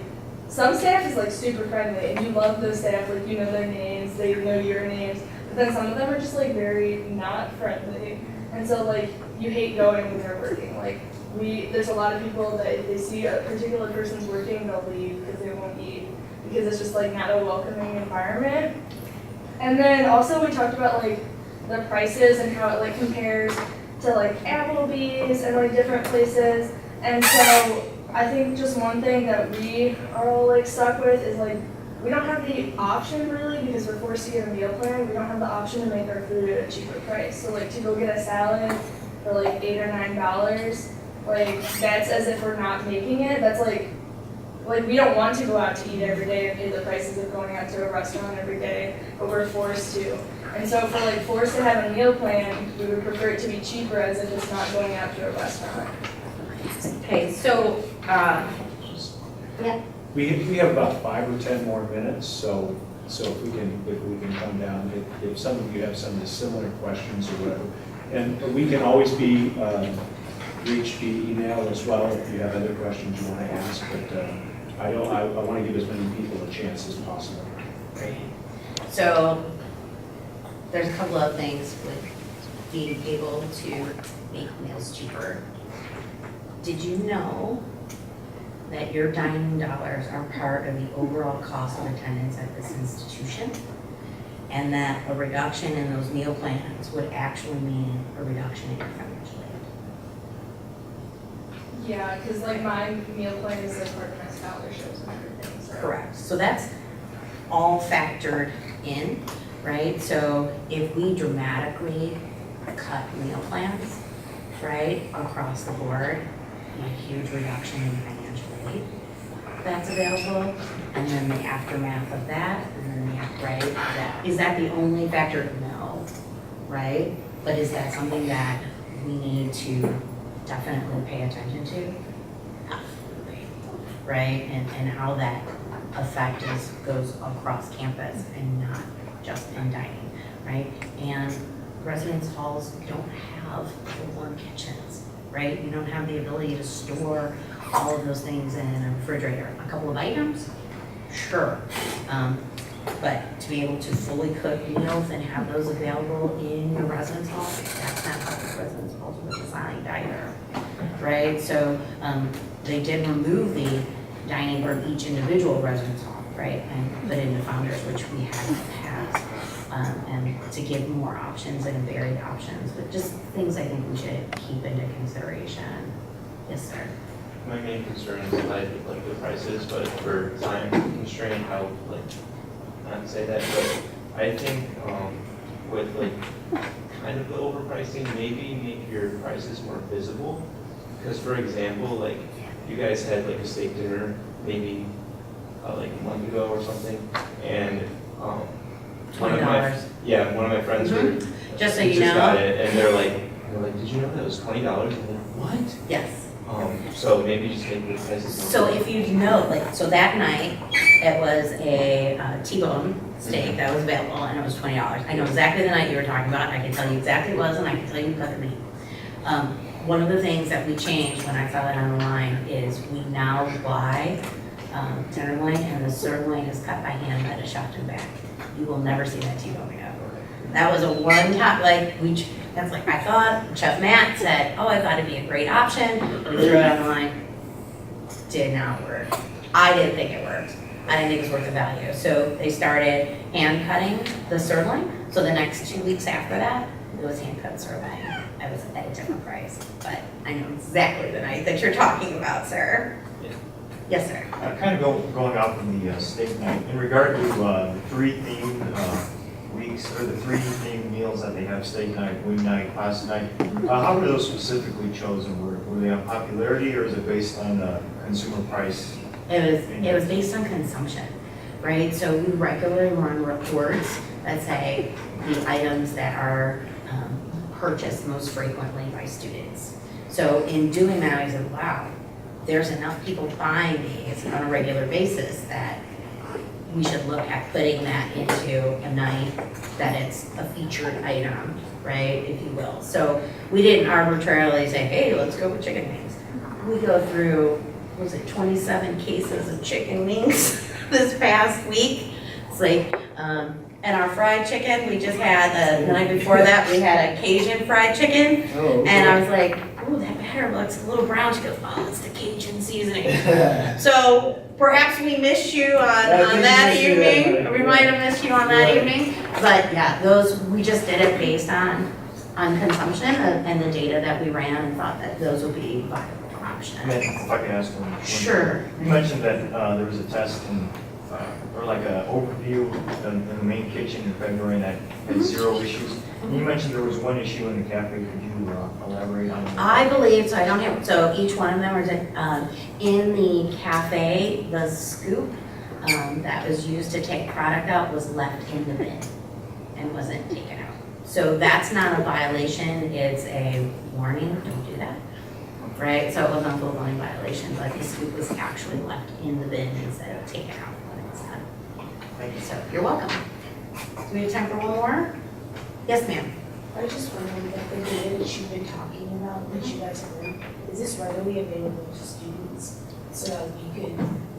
some staff is like super friendly and you love those staff, like you know their names, they know your names. But then some of them are just like very not friendly. And so like you hate going when they're working. Like there's a lot of people that if they see a particular person's working, they'll leave because they won't eat, because it's just like not a welcoming environment. And then also we talked about like the prices and how it like compares to like Applebee's and like different places. And so I think just one thing that we are all like stuck with is like we don't have the option really, because we're forced to get a meal plan. We don't have the option to make our food at a cheaper price. So like to go get a salad for like $8 or $9, like that's as if we're not making it. That's like like, we don't want to go out to eat every day or pay the prices of going out to a restaurant every day, but we're forced to. And so if we're like forced to have a meal plan, we would prefer it to be cheaper as if it's not going out to a restaurant. Okay, so, We have about 5 or 10 more minutes, so if we can come down, if some of you have some similar questions or whatever. And we can always be reached via email as well if you have other questions you want to ask, but I want to give as many people a chance as possible. great. So, there's a couple of things with being able to make meals cheaper. Did you know that your dining dollars are part of the overall cost of attendance at this institution? And that a reduction in those meal plans would actually mean a reduction in your financial aid? Yeah, because like my meal plan is like part of my scholarships and everything, so. Correct. So that's all factored in, right? So if we dramatically cut meal plans, right, across the board, a huge reduction in financial aid that's available, and then the aftermath of that, and then the, right, is that the only factor? No, right? But is that something that we need to definitely pay attention to? Absolutely, right? And how that effect goes across campus and not just in dining, right? And residence halls don't have full-blown kitchens, right? You don't have the ability to store all of those things in a refrigerator. A couple of items, sure. But to be able to fully cook meals and have those available in your residence hall, that's not how the residence halls were designed either, right? So they did remove the dining from each individual residence hall, right? And put in the founders, which we have in the past. And to give more options and varied options, but just things I think we should keep into consideration. Yes, sir. My main concern is like the prices, but for time constraint, I would not say that, but I think with kind of the overpricing, maybe make your prices more visible. Because for example, you guys had a steak dinner maybe a month ago or something, and one of my friends were Just so you just know. got it, and they're like, did you know that was $20? I'm like, what? Yes. So maybe just make the prices more. So if you know, so that night, it was a T-bone steak that was available, and it was $20. I know exactly the night you were talking about. I can tell you exactly what it was, and I can tell you cut the meat. One of the things that we changed when I saw it on the line is we now buy tenderloin, and the sirloin is cut by hand at a shop and back. You will never see that T-bone again. That was a one-time, that's I thought, Chef Matt said, I thought it'd be a great option. We threw it on the line. Did not work. I didn't think it worked. I didn't think it was worth the value. So they started hand cutting the sirloin. So the next 2 weeks after that, it was hand cut sirloin. I was at a different price, but I know exactly the night that you're talking about, sir. Yeah. Yes, sir. Kind of going off from the steak night, in regard to the 3 themed weeks, or the 3 themed meals that they have, steak night, wing night, class night, how were those specifically chosen? Were they on popularity, or is it based on consumer price? It was based on consumption, right? So we regularly run reports that say the items that are purchased most frequently by students. So in doing that, I said, wow, there's enough people buying these on a regular basis that we should look at putting that into a night that it's a featured item, right, if you will. So we didn't arbitrarily say, hey, let's go with chicken wings. We go through, 27 cases of chicken wings this past week. It's and our fried chicken, we just had, the night before that, we had a Cajun fried chicken. Oh, okay. And I was like, oh, that batter looks a little brown. She goes, oh, it's the Cajun seasoning. So perhaps we missed you on that evening. We might have missed you on that evening. But yeah, those, we just did it based on consumption and the data that we ran and thought that those would be viable options. If I can ask one. Sure. You mentioned that there was a test or like an overview in the main kitchen in February that had 0 issues. And you mentioned there was 1 issue in the cafe. Could you elaborate on that? I believe, so I don't have, so each one of them are in the cafe, the scoop that was used to take product out was left in the bin and wasn't taken out. So that's not a violation, it's a warning, don't do that, right? So it wasn't a full-blown violation, but the scoop was actually left in the bin instead of taken out when it was done. Right, so you're welcome. Do we have time for one more? Yes, ma'am. I was just wondering, like, the data that you've been talking about, that you guys have learned, is this readily available to students? So that we could,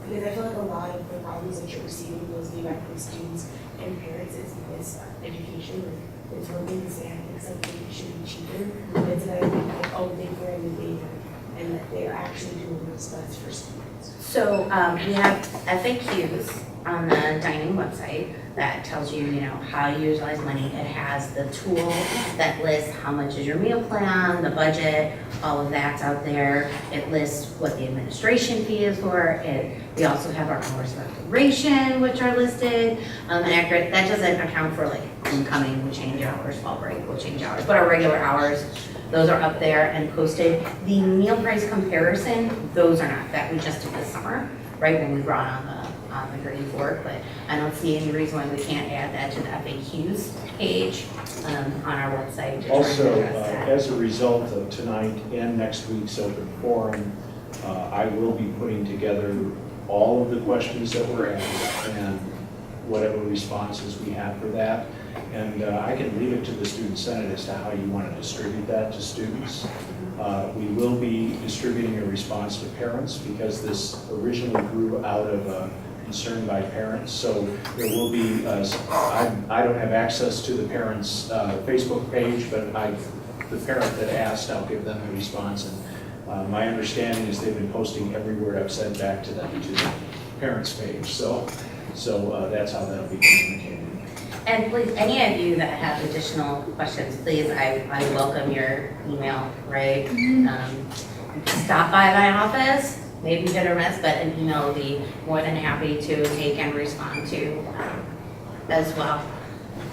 because I feel like a lot of the problems that you're receiving, those feedback from students and parents is education. It's one thing to say, I think something should be cheaper, but it's another thing, like, oh, they were in the data, and that they are actually doing what's best for students. So we have FAQs on the dining website that tells you, how you utilize money. It has the tool that lists how much is your meal plan, the budget, all of that's out there. It lists what the administration fee is for it. We also have our hours of operation, which are listed and accurate. That doesn't account for like incoming, we'll change hours, fall break, we'll change hours, but our regular hours, those are up there and posted. The meal price comparison, those are not, that we just did this summer, right, when we brought on the green fork, but I don't see any reason why we can't add that to the FAQs page on our website. to try and Also, address that. as a result of tonight and next week's open forum, I will be putting together all of the questions that were asked and whatever responses we have for that. And I can leave it to the Student Senate as to how you want to distribute that to students. We will be distributing a response to parents because this originally grew out of concern by parents. So there will be, I don't have access to the parents' Facebook page, but the parent that asked, I'll give them a response. And my understanding is they've been posting every word I've said back to them to the parents' page. So that's how that'll be communicated. And please, any of you that have additional questions, please, I welcome your email, right? Stop by my office, maybe hit or miss, but an email will be more than happy to take and respond to as well.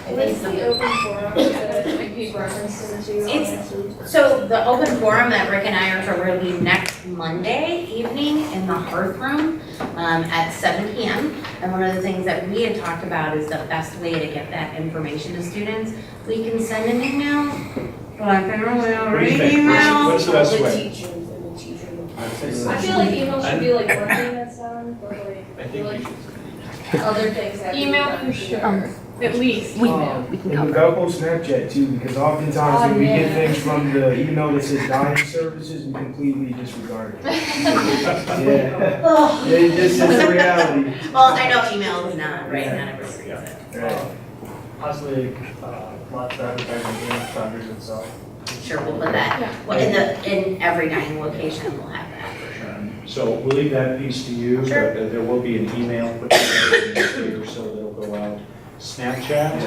What's the open forum that we referenced into next week? So the open forum that Rick and I are going to be next Monday evening in the Hearth Room at 7 p.m. And one of the things that we had talked about is the best way to get that information to students. We can send an email, like an email. What's the best The way? teachers and the teacher. I feel like email should be like one thing that's done, but I like, think we should. other things have to be Email done. for sure, at least. And we gotta post Snapchat too, because oftentimes when we get things from the email that says dining services, we completely disregard it. Yeah, it's just a reality. Well, I know email is not, right? Not everybody uses it. Right. Possibly, lots of advertising in Founders itself. Sure, we'll put that, well, in every dining location, we'll have that for sure. So we'll leave that piece to you, but Sure. there will be an email put together later, so that'll go out. Snapchat,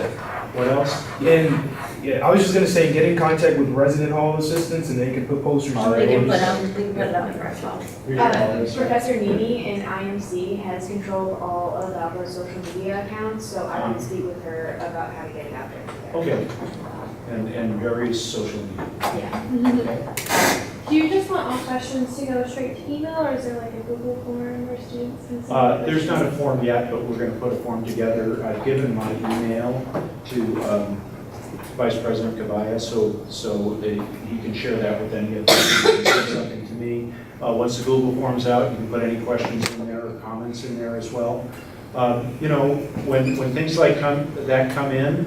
what else? And, yeah, I was just gonna say, get in contact with resident hall assistants and they can put posters. All We right. can put it up for ourselves. Professor Nini in IMC has control of all of our social media accounts, so I want to speak with her about how to get it out there. Okay, and various social media. Yeah. Do you just want all questions to go straight to email, or is there like a Google form where students can submit There's not a questions? form yet, but we're going to put a form together. I've given my email to Vice President Cavaya, so he can share that with any of you. He can send something to me. Once the Google form's out, you can put any questions in there or comments in there as well. When things like that come in,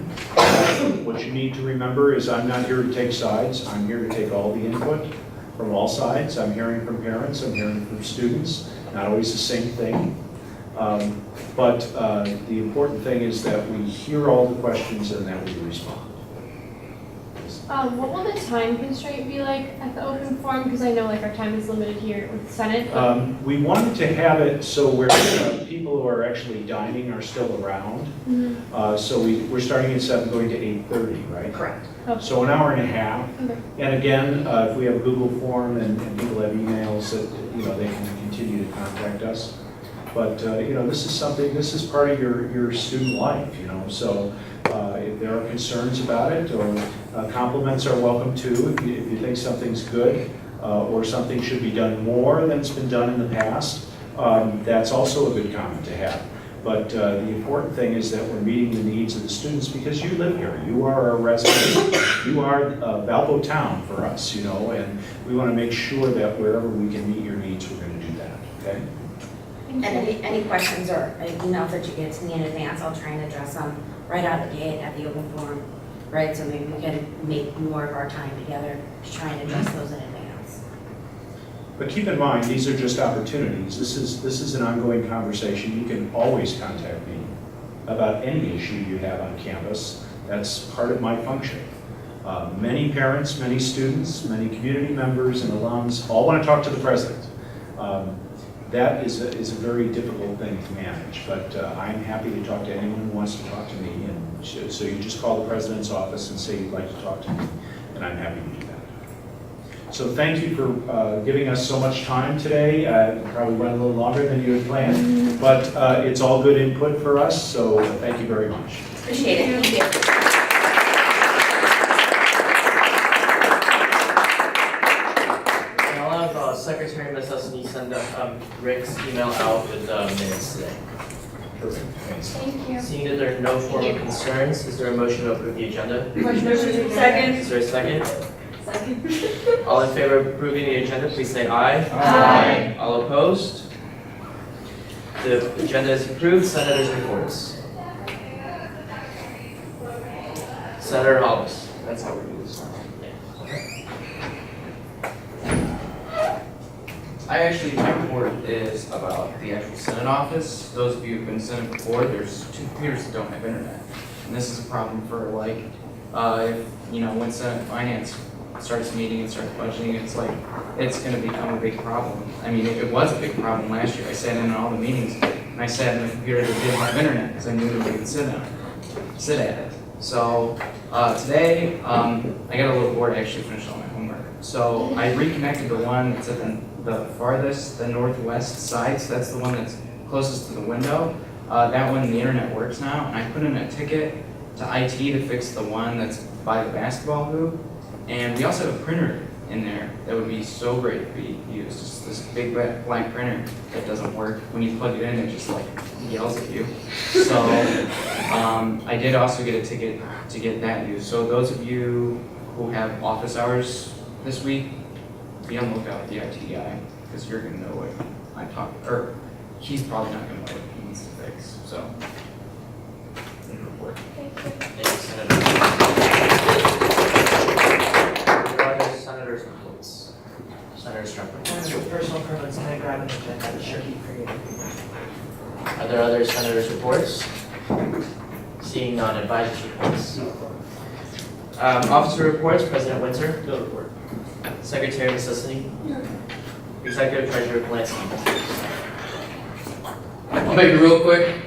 what you need to remember is I'm not here to take sides. I'm here to take all the input from all sides. I'm hearing from parents, I'm hearing from students, not always the same thing. But the important thing is that we hear all the questions and that we respond. What will the time constraint be like at the open forum? Because I know like our time is limited here with Senate. but- We wanted to have it so where people who are actually dining are still around. So we're starting at 7, going to 8:30, right? Correct. So an hour and a half. Okay. And again, if we have a Google form and people have emails that, they can continue to contact us. But, this is part of your student life, so if there are concerns about it, or compliments are welcome too, if you think something's good, or something should be done more than it's been done in the past, that's also a good comment to have. But the important thing is that we're meeting the needs of the students because you live here. You are our residents. You are Valpo town for us, and we want to make sure that wherever we can meet your needs, we're going to do that, okay? And any questions or emails that you get to me in advance, I'll try and address them right out of the gate at the open forum, right? So maybe we can make more of our time together to try and address those in advance. But keep in mind, these are just opportunities. This is an ongoing conversation. You can always contact me about any issue you have on campus. That's part of my function. Many parents, many students, many community members and alums all want to talk to the president. That is a very difficult thing to manage, but I'm happy to talk to anyone who wants to talk to me. And so you just call the president's office and say you'd like to talk to me, and I'm happy to do that. So thank you for giving us so much time today. Probably went a little longer than you had planned, but it's all good input for us, so thank you very much. Appreciate it. Thank you. Secretary Ms. Husney send Rick's email out with minutes today. Perfect, thanks. Thank you. Seeing that there are no formal concerns, is there a motion to approve the agenda? Second. Is there a second? All in favor of approving the agenda, please say aye. Aye. All opposed? The agenda is approved. Senators' reports. Senator Hollis. That's how we do this. My report is about the actual Senate office. Those of you who've been Senate before, there's 2 computers that don't have internet. And this is a problem for when Senate Finance starts meeting and starts budgeting, it's going to become a big problem. I mean, it was a big problem last year. I sat in on all the meetings, and I sat in the computer that didn't have internet because I knew that we could sit at it. So today, I got a little bored. I actually finished all my homework. So I reconnected the one that's at the farthest, the northwest side, so that's the one that's closest to the window. That one, the internet works now, and I put in a ticket to IT to fix the one that's by the basketball hoop. And we also have a printer in there that would be so great to be used. Just this big black printer that doesn't work. When you plug it in, it just yells at you. So I did also get a ticket to get that used. So those of you who have office hours this week, be on the lookout with the IT guy, because you're going to know what I'm talking, or he's probably not going to know what he needs to fix. So, good report. Thank you, Senator. There are other senators' reports. Senator Strickland. Personal preference, I'm gonna grab an agenda, I'm sure he created. Are there other senators' reports? Seeing none, advisory reports. Officer reports, President Windsor. No report. Secretary Ms. Husney. Executive Treasurer Polanski. I'll make it real quick.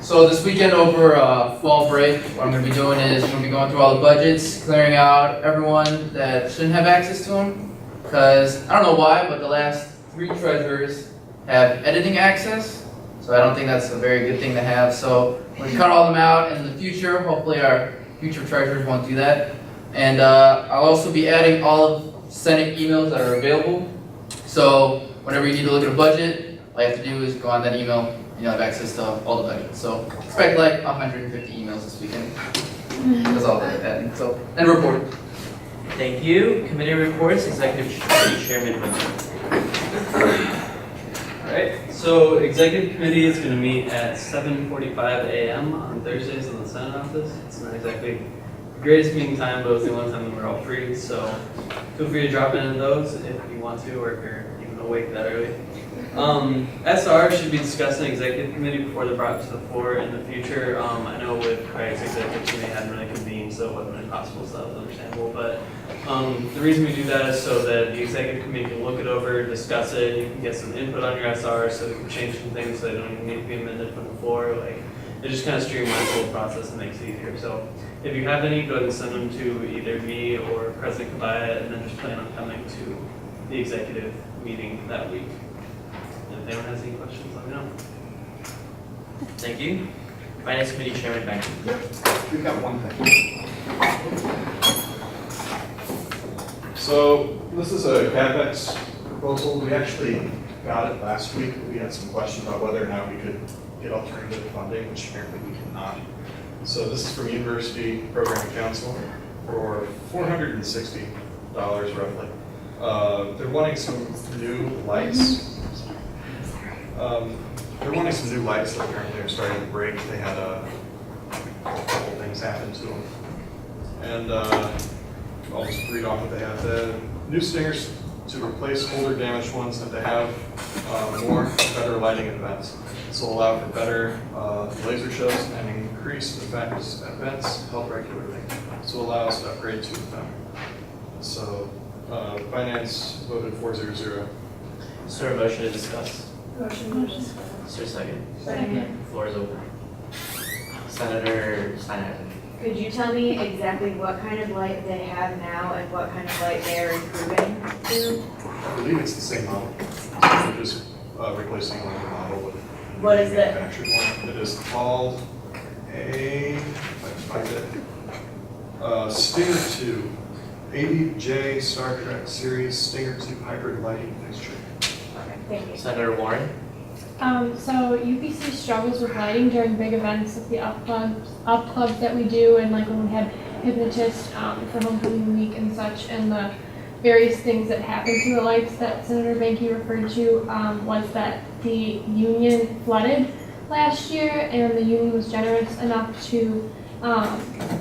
So this weekend over fall break, what I'm going to be doing is I'm going to be going through all the budgets, clearing out everyone that shouldn't have access to them. Because I don't know why, but the last 3 treasurers have editing access. So I don't think that's a very good thing to have. So we're going to cut all them out, and in the future, hopefully our future treasurers won't do that. And I'll also be adding all of Senate emails that are available. So whenever you need to look at a budget, all you have to do is go on that email, and you'll have access to all the budgets. So expect 150 emails this weekend. That's all that I'm adding. So, and report. Thank you. Committee reports, Executive Committee Chairman Windsor. Alright, so Executive Committee is going to meet at 7:45 a.m. on Thursdays in the Senate office. It's not exactly the greatest meeting time, but it's the only time that we're all free, so feel free to drop in those if you want to, or if you're even awake that early. SR should be discussed in Executive Committee before they're brought to the floor in the future. I know with Craig's Executive Committee hadn't really convened, so it wasn't impossible, so that was understandable. But the reason we do that is so that the Executive Committee can look it over, discuss it, you can get some input on your SR, so we can change some things so they don't even need to be amended from the floor. It just kind of streamlines the whole process and makes it easier. So if you have any, go ahead and send them to either me or President Kabaya, and then just plan on coming to the executive meeting that week. And If anyone has any questions, let me know. Thank you. Finance Committee Chairman Banky. We've got one thing. So this is a CapEx proposal. We actually got it last week. We had some questions about whether or not we could get alternative funding, which apparently we cannot. So this is from University Program Council for $460 roughly. They're wanting some new lights. They're wanting some new lights that apparently are starting to break. They had a couple things happen to them. And I'll just read off what they have. The new stingers to replace older damaged ones that they have more better lighting events. This will allow for better laser shows and increased effects at events held regularly. This will allow us to upgrade two of them. So Finance voted 4-0-0. Is there a motion to discuss? Motion to discuss. Is there a second? Second. Floor is open. Senator Steinhardt. Could you tell me exactly what kind of light they have now and what kind of light they're improving to? I believe it's the same model. We're just replacing one model with What is it? manufactured one. It is called if I can find it, Stinger 2, 80J Star Trek Series Stinger 2 hybrid lighting fixture. Okay, thank you. Senator Warren. So UPC struggles with lighting during big events like the up clubs that we do, and like when we had hypnotists for homecoming week and such, and the various things that happen to the lights that Senator Banky referred to was that the union flooded last year, and the union was generous enough to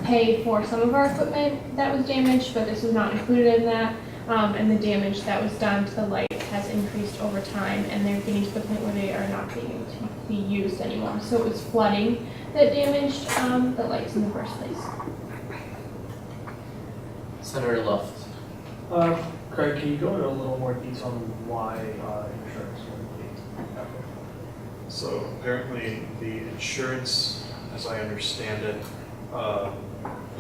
pay for some of our equipment that was damaged, but this was not included in that. And the damage that was done to the lights has increased over time, and they're getting to the point where they are not being able to be used anymore. So it was flooding that damaged the lights in the first place. Senator Luft. Craig, can you go into a little more detail on why insurance would be? So apparently the insurance, as I understand it,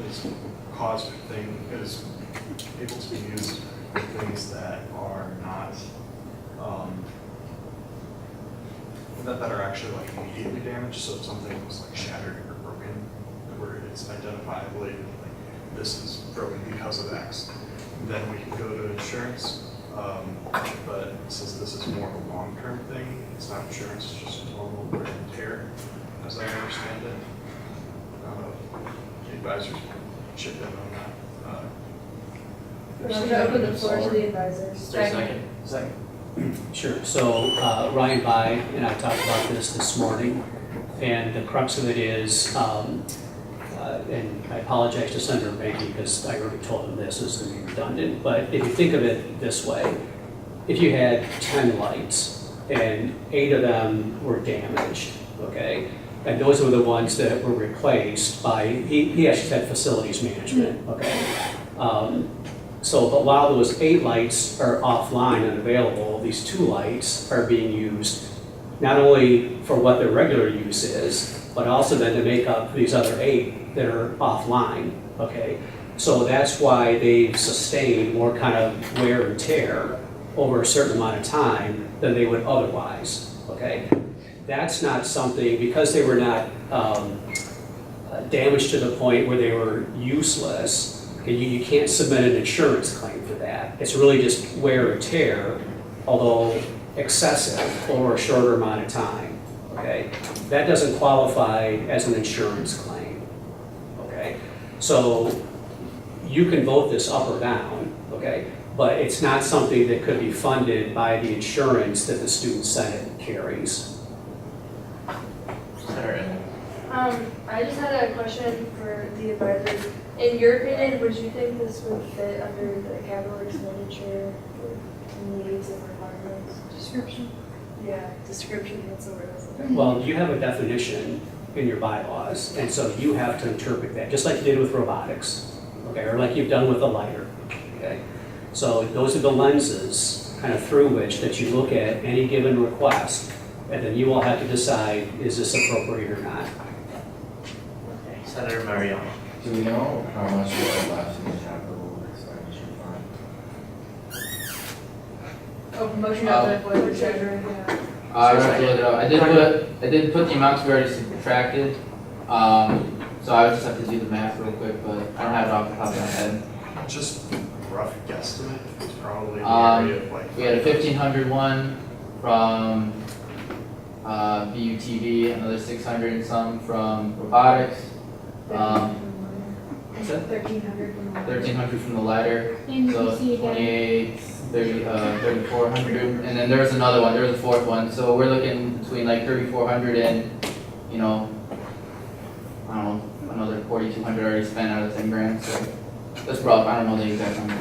is caused is able to be used for things that are not that are actually like immediately damaged. So if something was like shattered or broken, where it's identifiably like this is broken because of X, then we can go to insurance. But since this is more of a long-term thing, it's not insurance, it's just normal wear and tear, as I understand it. The advisors chip in on that. Motion to open the floor to the advisors. Is there a second? Second. Sure. So Ryan Bai and I talked about this morning, and the crux of it is, and I apologize to Senator Banky because I already told him this is going to be redundant, but if you think of it this way, if you had 10 lights and 8 of them were damaged, okay, and those were the ones that were replaced by, he actually said facilities management, okay. But while those 8 lights are offline and available, these 2 lights are being used not only for what their regular use is, but also then to make up these other 8 that are offline, okay? So that's why they've sustained more kind of wear and tear over a certain amount of time than they would otherwise, okay? That's not something, because they were not damaged to the point where they were useless, okay, you can't submit an insurance claim for that. It's really just wear and tear, although excessive over a shorter amount of time, okay? That doesn't qualify as an insurance claim, okay? So you can vote this up or down, okay? But it's not something that could be funded by the insurance that the Student Senate carries. I just had a question for the advisors. In your opinion, would you think this would fit under the capital expenditure needs and requirements? Description. Yeah, description, that's the word I was looking for. Well, you have a definition in your bylaws, and so you have to interpret that, just like you did with robotics, okay, or like you've done with a lighter, okay? So those are the lenses kind of through which that you look at any given request, and then you will have to decide, is this appropriate or not? Senator Mariano. Do we know how much we have left in the capital expenditure fund? Oh, motion to open the floor to treasurer. I have to look it up. I did put the amounts we already subtracted. So I would just have to do the math real quick, but I don't have it off the top of my head. Just rough guesstimate, it's probably in the area of like. We had a 1,500 one from VUTV, another 600 and some from robotics. What's that? 1,300 from the. 1,300 from the ladder. And So UBC again. 28, 30, 3,400, and then there was another one, there was a fourth one. So we're looking between like 3,400 and, you know, I don't know, another 4,200 already spent out of 10 grand. So that's rough. I don't know the exact number.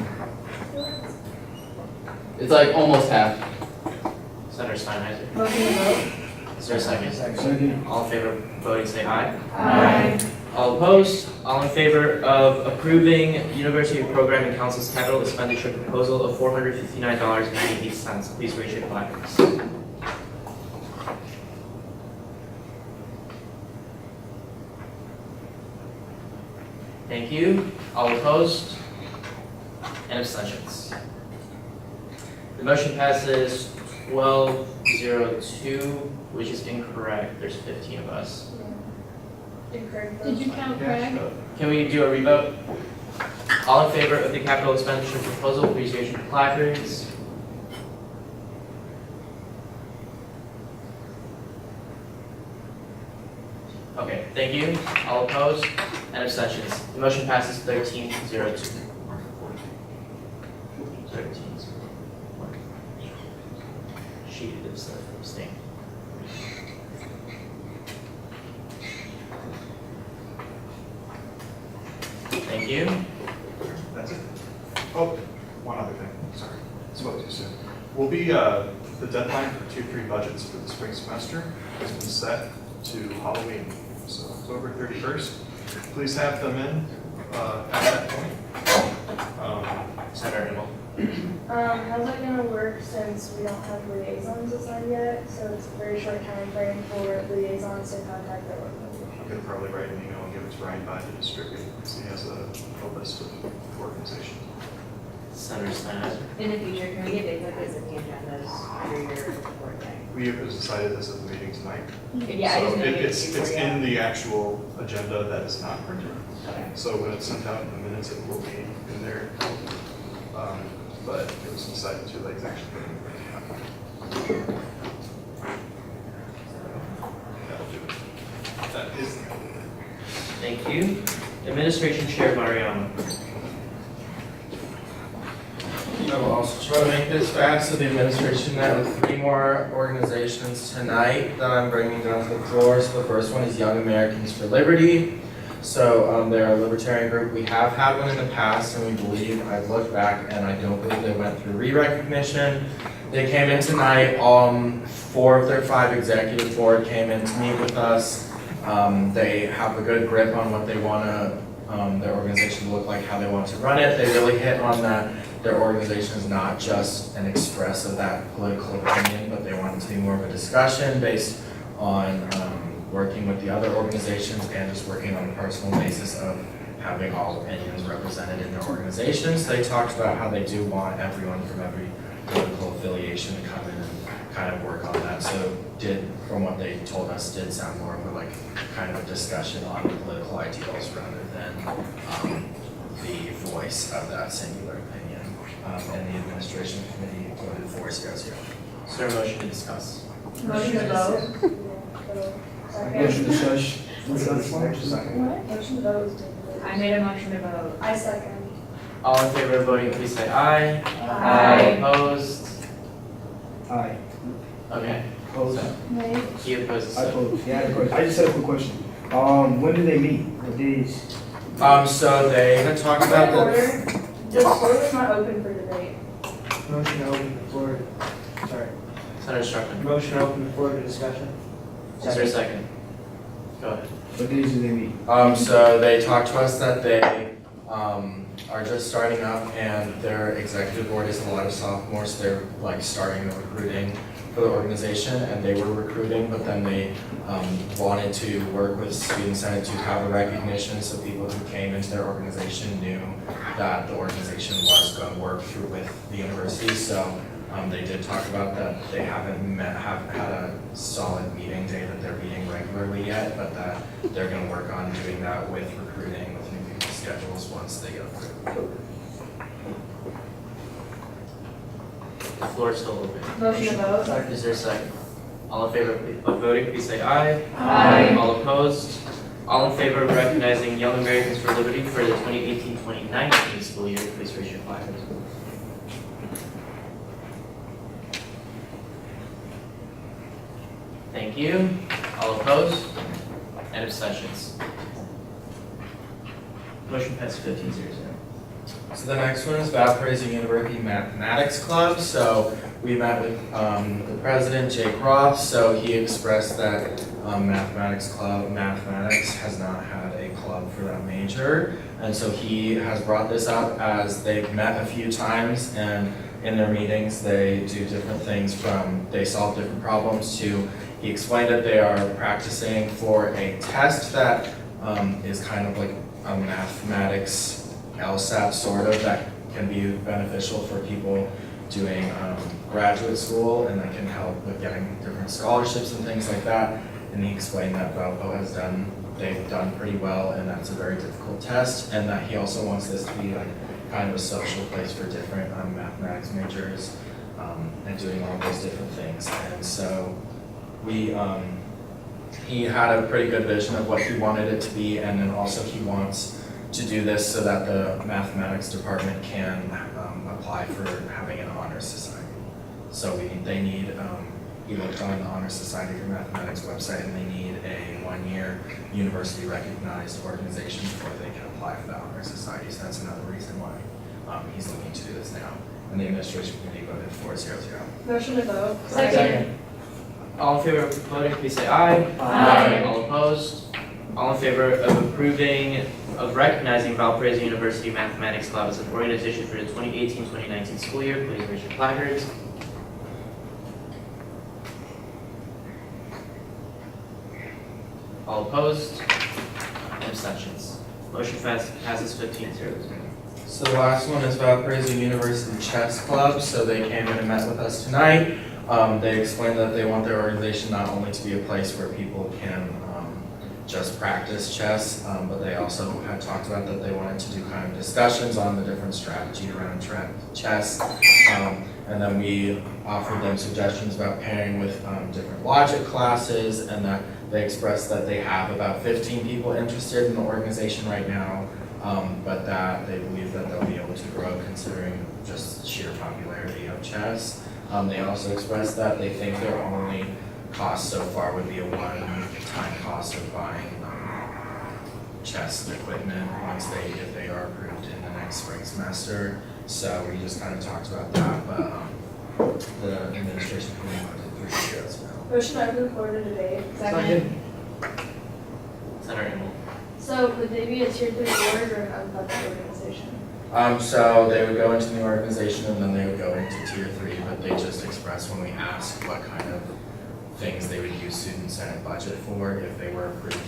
It's like almost half. Senator Steinheiser. Motion to vote? Is there a second? Second. All in favor of voting, say aye. Aye. All opposed? All in favor of approving University Programming Council's capital expenditure proposal of $459.98? Please raise your placards. Thank you. All opposed? And abstentions? The motion passes 12-02, which is incorrect. There's 15 of us. Did you count Craig? Can we do a revote? All in favor of the capital expenditure proposal, please raise your placards. Okay, thank you. All opposed and abstentions. The motion passes 13-02. 13. She is abstained. Thank you. That's it. Oh, one other thing, sorry, spoke too soon. We'll be, the deadline for 2-3 budgets for the spring semester has been set to Halloween, so October 31st. Please have them in at that point. Senator Himmel. How's that gonna work since we don't have liaisons assigned yet? So it's a very short time frame for liaisons to contact their organization. I'm gonna probably write an email and give it to Ryan by to distribute, because he has a list of organizations. Senator Steinheiser. In the future, can we get dates like this in the agendas for your report thing? We have decided this at the meeting tonight. Yeah, I just So know it's in the actual agenda that is not printed. Okay. So when it's sent out in the minutes, it will be in there. But it was decided too late to actually put it in. That'll do it. That is. Thank you. Administration Chair Mariano. I will also try to make this fast. So the administration met with 3 more organizations tonight that I'm bringing down to the floor. So the first one is Young Americans for Liberty. So they're a libertarian group. We have had one in the past, and we believe, I've looked back, and I don't believe they went through re-recognition. They came in tonight. 4 of their 5 executive board came in to meet with us. They have a good grip on what they want to, their organization to look like, how they want to run it. They really hit on that their organization is not just an express of that political opinion, but they want it to be more of a discussion based on working with the other organizations and just working on a personal basis of having all opinions represented in their organizations. They talked about how they do want everyone from every political affiliation to come in and kind of work on that. So from what they told us, did sound more of a like kind of a discussion on political ideals rather than the voice of that singular opinion. And the administration committee voted 4-0. Is there a motion to discuss? Motion to vote. Motion to shush. Motion to vote. I made a motion to vote. I second. All in favor of voting, please say aye. Aye. Opposed? Aye. Okay. Opposed? Right. He opposes. I oppose. Yeah, I have a question. I just had a quick question. When do they meet? What days? So they talked about the Order. The floor is not open for debate. Motion to open the floor, sorry. Senator Strickland. Motion to open the floor to discussion. Is there a second? Go ahead. What days do they meet? So they talked to us that they are just starting up, and their executive board is a lot of sophomores. They're like starting the recruiting for the organization, and they were recruiting, but then they wanted to work with Student Senate to have a recognition, so people who came into their organization knew that the organization was going to work through with the university. So They did talk about that they have had a solid meeting day that they're meeting regularly yet, but that they're gonna work on doing that with recruiting, with new people's schedules once they get approved. The floor is still open. Motion to vote. Is there a second? All in favor of voting, please say aye. Aye. All opposed? All in favor of recognizing Young Americans for Liberty for the 2018-2019 school year, please raise your flag. Thank you. All opposed? And abstentions? Motion passes 15-0. So the next one is Valparaiso University Mathematics Club. So we met with the president, Jake Roth. So he expressed that mathematics has not had a club for that major. And so he has brought this up as they've met a few times, and in their meetings they do different things from they solve different problems to he explained that they are practicing for a test that is kind of like a mathematics LSAT sort of that can be beneficial for people doing graduate school, and that can help with getting different scholarships and things like that. And he explained that Valpo they've done pretty well, and that's a very difficult test, and that he also wants this to be like kind of a social place for different mathematics majors and doing all those different things. And so he had a pretty good vision of what he wanted it to be, and then also he wants to do this so that the mathematics department can apply for having an honors society. So they need, he looked on the Honor Society for Mathematics website, and they need a 1-year university recognized organization before they can apply for the Honor Society. So that's another reason why he's looking to do this now. And the administration committee voted 4-0-0. Motion to vote. Second. All in favor of voting, please say aye. Aye. All opposed? All in favor of recognizing Valparaiso University Mathematics Club as an organization for the 2018-2019 school year, please raise your placards. All opposed? And abstentions? Motion passes 15-0. So the last one is Valparaiso University Chess Club. So they came in and met with us tonight. They explained that they want their organization not only to be a place where people can just practice chess, but they also had talked about that they wanted to do kind of discussions on the different strategy around chess. And then we offered them suggestions about pairing with different logic classes, and that they expressed that they have about 15 people interested in the organization right now, but that they believe that they'll be able to grow considering just sheer popularity of chess. They also expressed that they think their only cost so far would be a one-time cost of buying chess equipment if they are approved in the next spring semester. So we just kind of talked about that, but the administration committee voted 3 years now. Motion to open the floor to debate. Second. Senator Engel. So would they be a tier 3 board or an unfunded organization? So they would go into the organization and then they would go into tier 3, but they just expressed when we asked what kind of things they would use Student Senate budget for if they were approved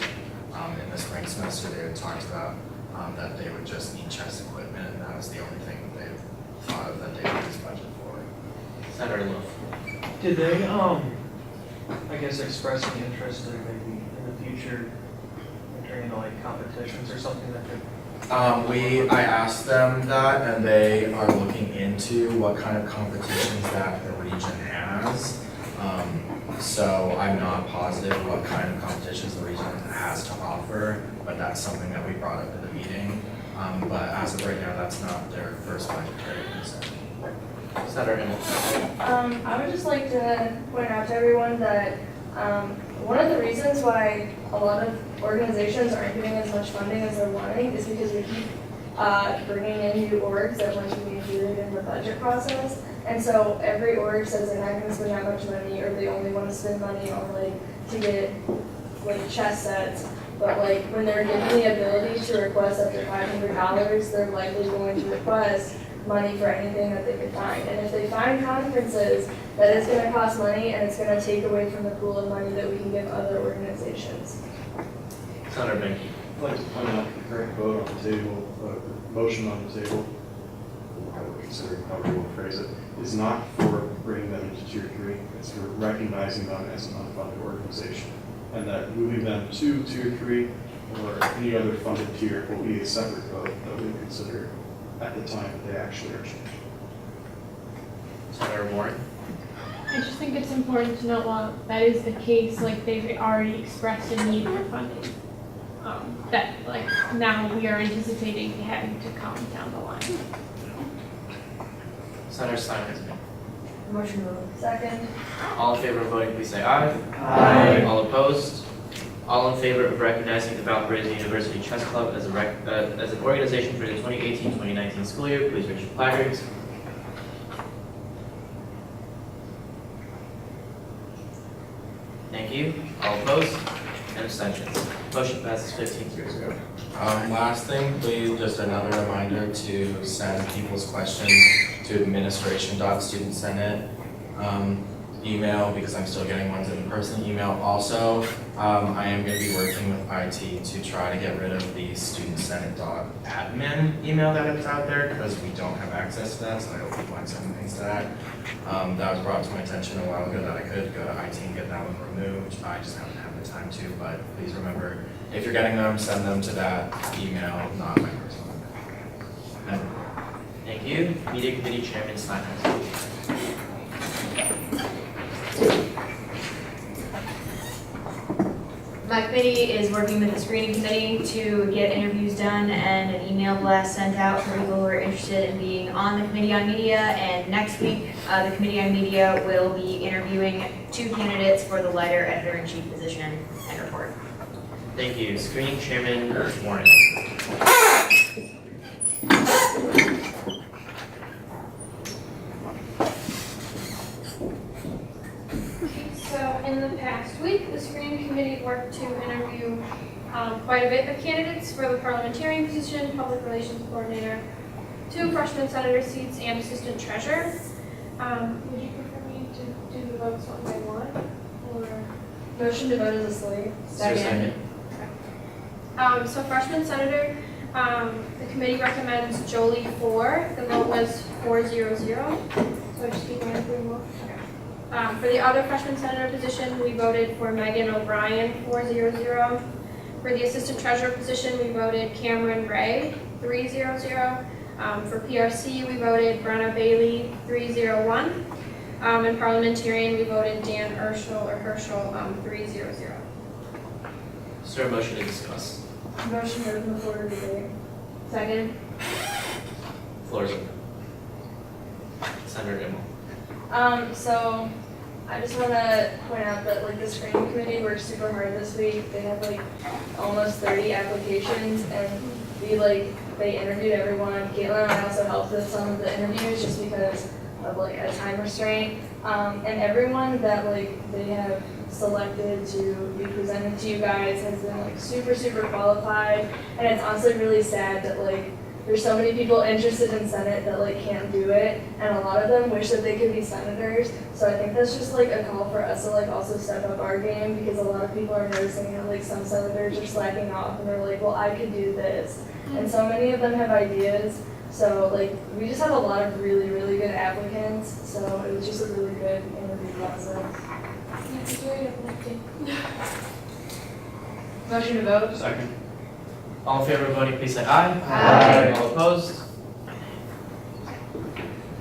in the spring semester. They had talked about that they would just need chess equipment, and that was the only thing that they thought of that they would use budget for. Senator Love. Did they, I guess, express any interest in maybe in the future entering into like competitions or something that could? I asked them that, and they are looking into what kind of competitions that the region has. So I'm not positive what kind of competitions the region has to offer, but that's something that we brought up at the meeting. But as of right now, that's not their first budgetary concern. Senator Engel. I would just like to point out to everyone that one of the reasons why a lot of organizations aren't getting as much funding as they're wanting is because we keep bringing in new orgs that want to be included in the budget process. And so every org says they're not going to spend that much money, or they only want to spend money on to get chess sets. But when they're given the ability to request up to $500, they're likely going to request money for anything that they could find. And if they find conferences that is going to cost money and it's going to take away from the pool of money that we can give other organizations. Senator Benke. I'd like to point out the current vote on the table, motion on the table. we're considering, however you want to phrase it, is not for bringing them into tier 3. It's for recognizing them as an unfunded organization. And that moving them to tier 3 or any other funded tier will be a separate vote that we consider at the time that they actually are changed. Senator Warren? I just think it's important to note while that is the case, like they've already expressed a need for funding. That like now we are anticipating having to come down the line. Senator Simons? Motion moved. Second. All in favor of voting, please say aye. Aye. All opposed? All in favor of recognizing the Valparaiso University Chess Club as an organization for the 2018-2019 school year, please raise your placards. Thank you. All opposed? And abstentions. Motion passes 15-0. Last thing, please, just another reminder to send people's questions to administration.student senate email, because I'm still getting ones in person email. Also, I am going to be working with IT to try to get rid of the studentsenate.admin email that is out there, because we don't have access to that, so I hope people aren't sending things to that. That was brought to my attention a while ago that I could go to IT and get that one removed. I just haven't had the time to, but please remember, if you're getting them, send them to that email, not my personal email. Thank you. Media Committee Chairman Simons. My committee is working with the screening committee to get interviews done and an email blast sent out for people who are interested in being on the Committee on Media. And next week, the Committee on Media will be interviewing 2 candidates for the lighter editor-in-chief position and report. Thank you. Screening Chairman Warren. So in the past week, the screening committee worked to interview quite a bit of candidates for the parliamentarian position, public relations coordinator, 2 freshman senator seats, and assistant treasurer. Would you prefer me to do the votes one by one, or? Motion to vote as a slate. Second. So freshman senator, the committee recommends Jolie 4. The vote was 4-0-0. So I just keep going through more. For the other freshman senator position, we voted for Megan O'Brien, 4-0-0. For the assistant treasurer position, we voted Cameron Ray, 3-0-0. For PRC, we voted Brenna Bailey, 3-0-1. And parliamentarian, we voted Dan Herschel, 3-0-0. Is there a motion to discuss? Motion to open the floor to debate. Second. Floor is open. Senator Immel. So I just want to point out that like the screening committee worked super hard this week. They had like almost 30 applications, and they interviewed everyone. Caitlin and I also helped with some of the interviews just because of like a time restraint. And everyone that like they have selected to be presented to you guys has been like super qualified, and it's honestly really sad that like there's so many people interested in Senate that like can't do it, and a lot of them wish that they could be senators. So I think that's just like a call for us to like also step up our game, because a lot of people are noticing that like some senators are slacking off and they're like, well, I could do this, and so many of them have ideas. So like we just have a lot of really good applicants, so it was just a really good interview process. It's very uplifting. Motion to vote. Second. All in favor of voting, please say aye. Aye. All opposed?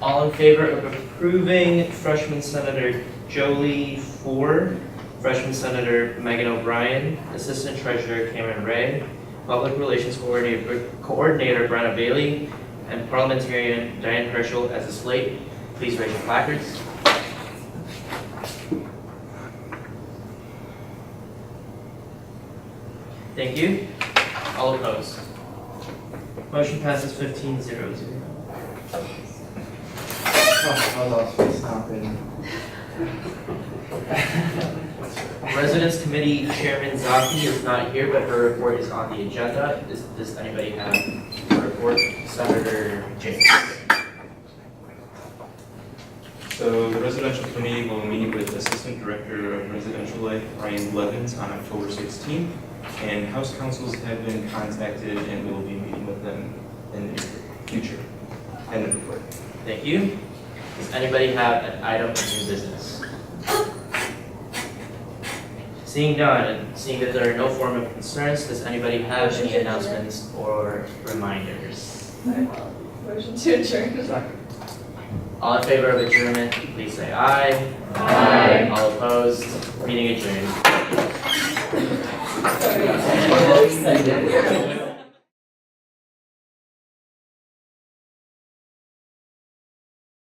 All in favor of approving freshman senator Jolie 4, freshman senator Megan O'Brien, assistant treasurer Cameron Ray, public relations coordinator Brenna Bailey, and parliamentarian Diane Herschel as a slate, please raise your placards. Thank you. All opposed? Motion passes 15-0-0. Residence Committee Chairman Zaki is not here, but her report is on the agenda. Does anybody have a report? Senator James. So the residential committee will meet with Assistant Director of Residential Life, Ryan Blevins, on October 16th. And House councils have been contacted, and we will be meeting with them in the future. End of report. Thank you. Does anybody have an item of new business? Seeing none, and seeing that there are no form of concerns, does anybody have any announcements or reminders? Motion to adjourn. All in favor of adjournment, please say aye. Aye. All opposed, meeting adjourned. Sorry.